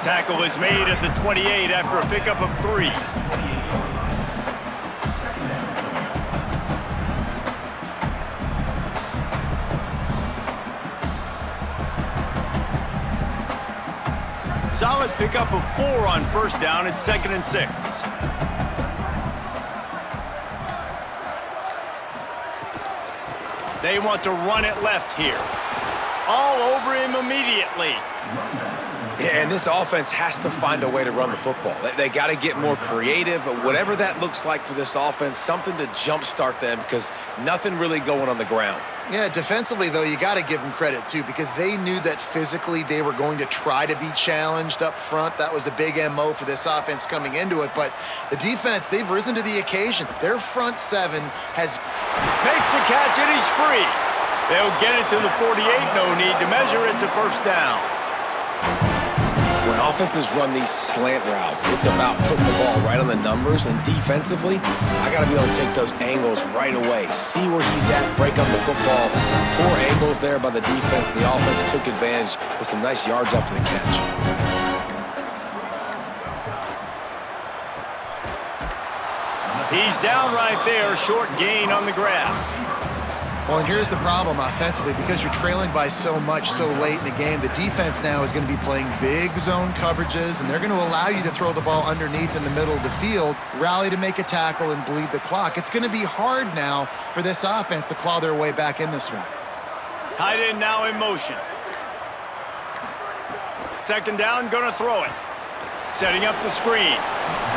Tackle is made at the 28 after a pickup of 3. Solid pickup of 4 on 1st down. It's 2nd and 6. They want to run it left here. All over him immediately. Yeah, and this offense has to find a way to run the football. They got to get more creative, whatever that looks like for this offense, something to jumpstart them because nothing really going on the ground. Yeah, defensively, though, you got to give them credit, too, because they knew that physically they were going to try to be challenged up front. That was a big MO for this offense coming into it. But the defense, they've risen to the occasion. Their front 7 has... Makes the catch, and he's free. They'll get it to the 48. No need to measure. It's a 1st down. When offenses run these slant routes, it's about putting the ball right on the numbers, and defensively, I got to be able to take those angles right away, see where he's at, break up the football. Poor angles there by the defense. The offense took advantage with some nice yards after the catch. He's down right there, short gain on the grab. Well, and here's the problem offensively. Because you're trailing by so much so late in the game, the defense now is going to be playing big zone coverages, and they're going to allow you to throw the ball underneath in the middle of the field, rally to make a tackle, and bleed the clock. It's going to be hard now for this offense to claw their way back in this one. Tight end now in motion. 2nd down, going to throw it. Setting up the screen.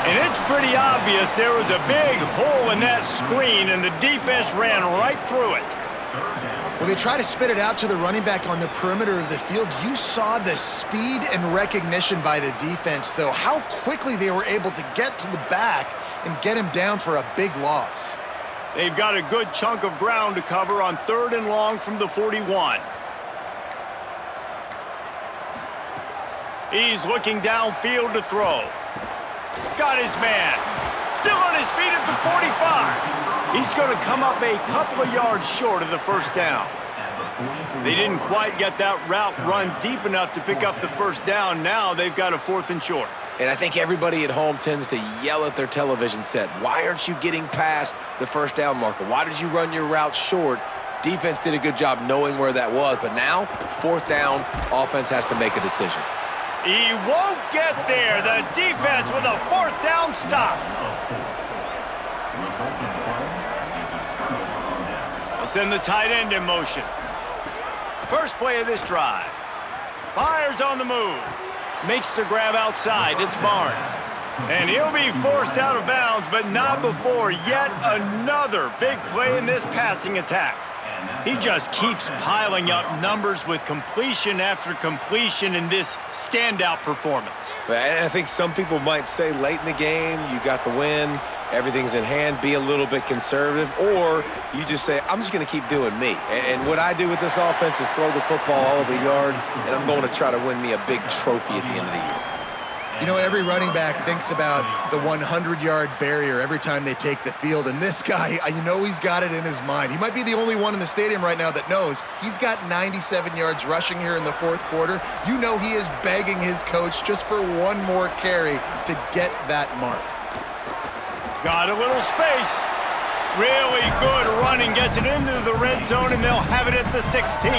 And it's pretty obvious there was a big hole in that screen, and the defense ran right through it. Well, they try to spit it out to the running back on the perimeter of the field. You saw the speed and recognition by the defense, though, how quickly they were able to get to the back and get him down for a big loss. They've got a good chunk of ground to cover on 3rd and long from the 41. He's looking downfield to throw. Got his man. Still on his feet at the 45. He's going to come up a couple of yards short of the 1st down. They didn't quite get that route run deep enough to pick up the 1st down. Now they've got a 4th and short. And I think everybody at home tends to yell at their television set, why aren't you getting past the 1st down marker? Why did you run your route short? Defense did a good job knowing where that was, but now, 4th down, offense has to make a decision. He won't get there. The defense with a 4th down stop. They'll send the tight end in motion. First play of this drive. Fires on the move. Makes the grab outside. It's Barnes. And he'll be forced out of bounds, but not before yet another big play in this passing attack. He just keeps piling up numbers with completion after completion in this standout performance. And I think some people might say late in the game, you got the win, everything's in hand, be a little bit conservative, or you just say, I'm just going to keep doing me. And what I do with this offense is throw the football all over the yard, and I'm going to try to win me a big trophy at the end of the year. You know, every running back thinks about the 100-yard barrier every time they take the field, and this guy, you know he's got it in his mind. He might be the only one in the stadium right now that knows he's got 97 yards rushing here in the 4th quarter. You know he is begging his coach just for one more carry to get that mark. Got a little space. Really good running, gets it into the red zone, and they'll have it at the 16.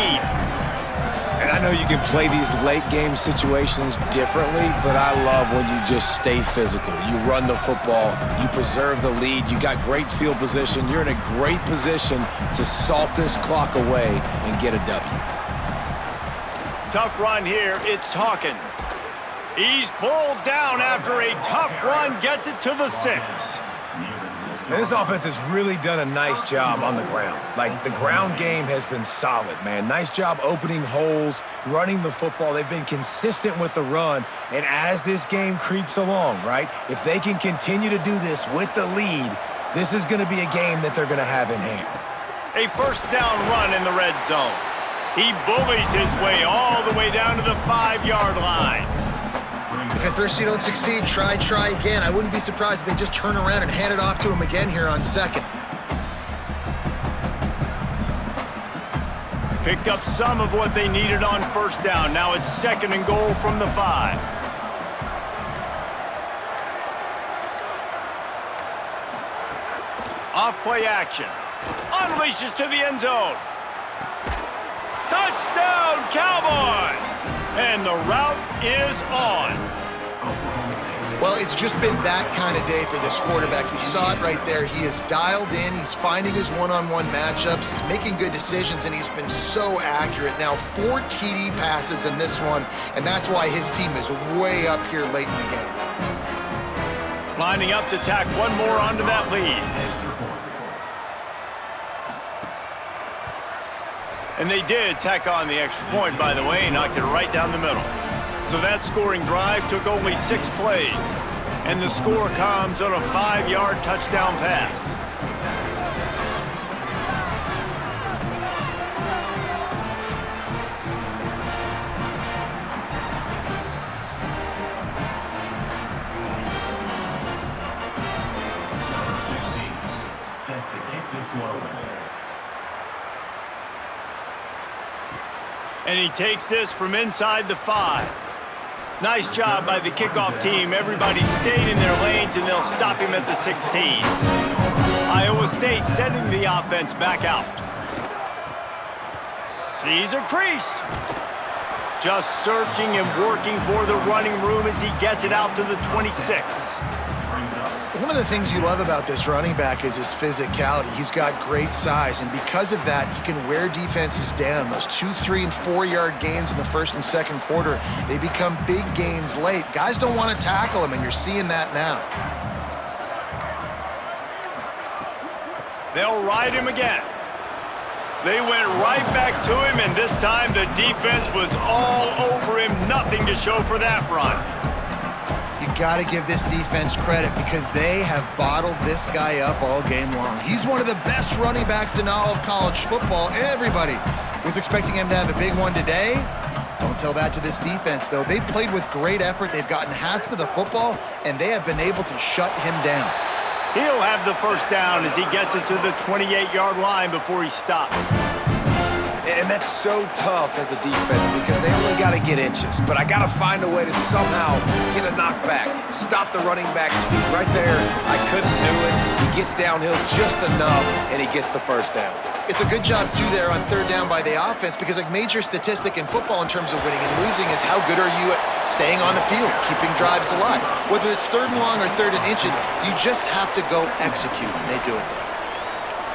And I know you can play these late game situations differently, but I love when you just stay physical. You run the football, you preserve the lead, you got great field position, you're in a great position to salt this clock away and get a W. Tough run here, it's Hawkins. He's pulled down after a tough run, gets it to the 6. Man, this offense has really done a nice job on the ground. Like, the ground game has been solid, man. Nice job opening holes, running the football. They've been consistent with the run. And as this game creeps along, right, if they can continue to do this with the lead, this is going to be a game that they're going to have in hand. A first down run in the red zone. He bullies his way all the way down to the 5-yard line. If at first you don't succeed, try again. I wouldn't be surprised if they just turn around and hand it off to him again here on second. Picked up some of what they needed on first down. Now it's 2nd and goal from the 5. Off play action. Unleashes to the end zone. Touchdown, Cowboys! And the route is on. Well, it's just been that kind of day for this quarterback. You saw it right there. He is dialed in. He's finding his one-on-one matchups. He's making good decisions, and he's been so accurate. Now, 4 TD passes in this one, and that's why his team is way up here late in the game. Lining up to tack one more onto that lead. And they did tack on the extra point, by the way, knocked it right down the middle. So that scoring drive took only 6 plays. And the score comes on a 5-yard touchdown pass. Number 16, set to kick this one away. And he takes this from inside the 5. Nice job by the kickoff team. Everybody stayed in their lanes, and they'll stop him at the 16. Iowa State sending the offense back out. Sees a crease. Just searching and working for the running room as he gets it out to the 26. One of the things you love about this running back is his physicality. He's got great size, and because of that, he can wear defenses down. Those 2, 3, and 4-yard gains in the first and second quarter, they become big gains late. Guys don't want to tackle him, and you're seeing that now. They'll ride him again. They went right back to him, and this time the defense was all over him. Nothing to show for that run. You got to give this defense credit because they have bottled this guy up all game long. He's one of the best running backs in all of college football. Everybody was expecting him to have a big one today. Don't tell that to this defense, though. They've played with great effort. They've gotten hats to the football, and they have been able to shut him down. He'll have the first down as he gets it to the 28-yard line before he stopped. And that's so tough as a defense because they only got to get inches. But I got to find a way to somehow get a knockback, stop the running back's feet. Right there, I couldn't do it. He gets downhill just enough, and he gets the first down. It's a good job, too, there on third down by the offense because a major statistic in football in terms of winning and losing is how good are you at staying on the field, keeping drives alive. Whether it's third and long or third and inches, you just have to go execute, and they do it there.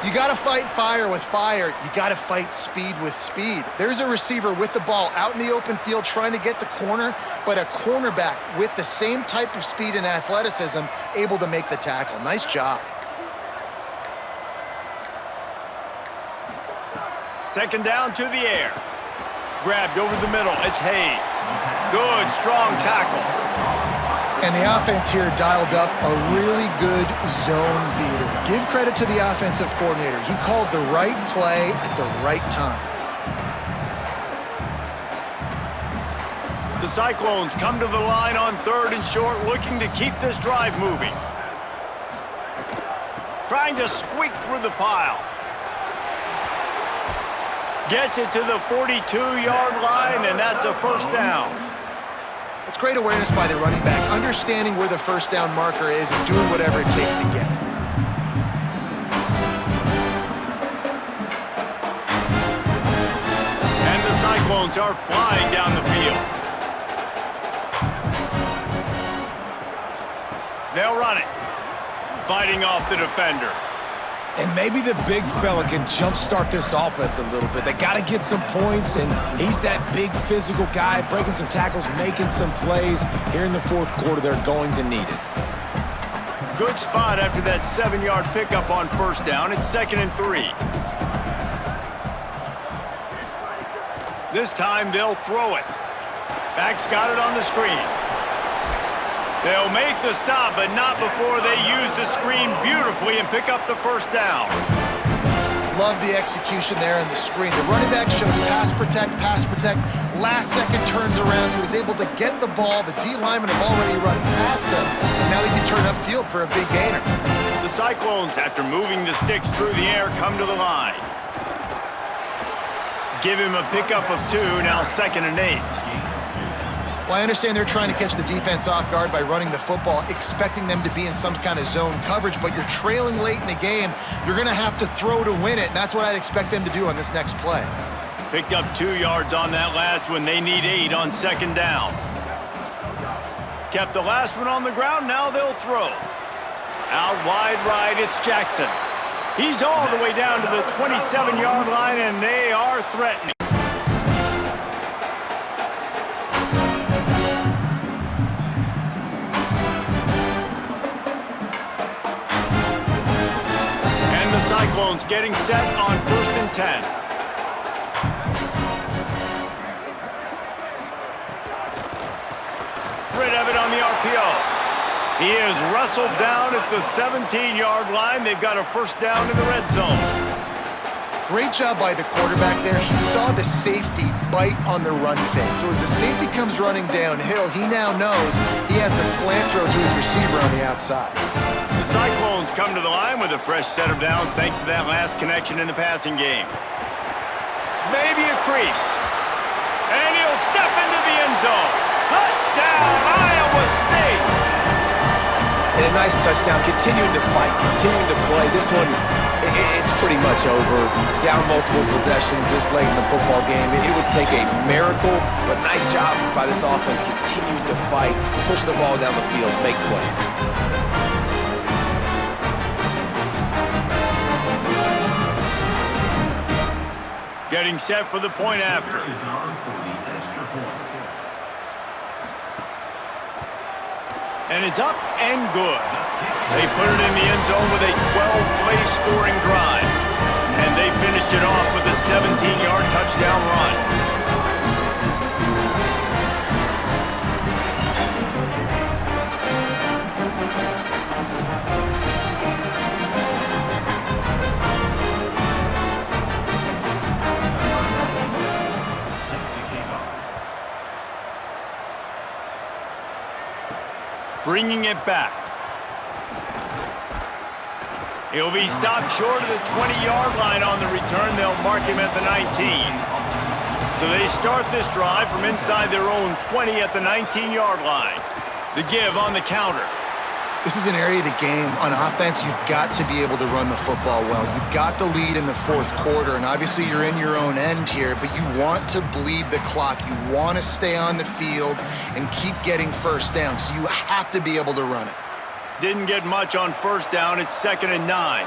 You got to fight fire with fire. You got to fight speed with speed. There's a receiver with the ball out in the open field trying to get the corner, but a cornerback with the same type of speed and athleticism able to make the tackle. Nice job. Second down to the air. Grabbed over the middle. It's Hayes. Good, strong tackle. And the offense here dialed up a really good zone beater. Give credit to the offensive coordinator. He called the right play at the right time. The Cyclones come to the line on third and short, looking to keep this drive moving. Trying to squeak through the pile. Gets it to the 42-yard line, and that's a first down. It's great awareness by the running back, understanding where the first down marker is and doing whatever it takes to get it. And the Cyclones are flying down the field. They'll run it, fighting off the defender. And maybe the big fella can jumpstart this offense a little bit. They got to get some points, and he's that big physical guy, breaking some tackles, making some plays. Here in the fourth quarter, they're going to need it. Good spot after that 7-yard pickup on first down. It's 2nd and 3. This time they'll throw it. Back's got it on the screen. They'll make the stop, but not before they use the screen beautifully and pick up the first down. Love the execution there on the screen. The running back shows pass protect, last second turns around, so he's able to get the ball. The D linemen have already run past him, and now he can turn upfield for a big gainer. The Cyclones, after moving the sticks through the air, come to the line. Give him a pickup of 2, now 2nd and 8. Well, I understand they're trying to catch the defense off guard by running the football, expecting them to be in some kind of zone coverage, but you're trailing late in the game. You're going to have to throw to win it, and that's what I'd expect them to do on this next play. Picked up 2 yards on that last one. They need 8 on 2nd down. Kept the last one on the ground. Now they'll throw. Out wide right, it's Jackson. He's all the way down to the 27-yard line, and they are threatening. Cyclones getting set on 1st and 10. Rid of it on the RPO. He is wrestled down at the 17-yard line. They've got a first down in the red zone. Great job by the quarterback there. He saw the safety bite on the run fake. So as the safety comes running downhill, he now knows he has the slant throw to his receiver on the outside. The Cyclones come to the line with a fresh set of downs thanks to that last connection in the passing game. Maybe a crease. And he'll step into the end zone. Touchdown, Iowa State! And a nice touchdown, continuing to fight, continuing to play. This one, it's pretty much over. Down multiple possessions this late in the football game. It would take a miracle, but nice job by this offense, continuing to fight, push the ball down the field, make plays. Getting set for the point after. And it's up and good. They put it in the end zone with a 12-play scoring drive. And they finished it off with a 17-yard touchdown run. Bringing it back. He'll be stopped short of the 20-yard line on the return. They'll mark him at the 19. So they start this drive from inside their own 20 at the 19-yard line. The give on the counter. This is an area of the game on offense you've got to be able to run the football well. You've got the lead in the fourth quarter, and obviously you're in your own end here, but you want to bleed the clock. You want to stay on the field and keep getting first down, so you have to be able to run it. Didn't get much on first down. It's 2nd and 9.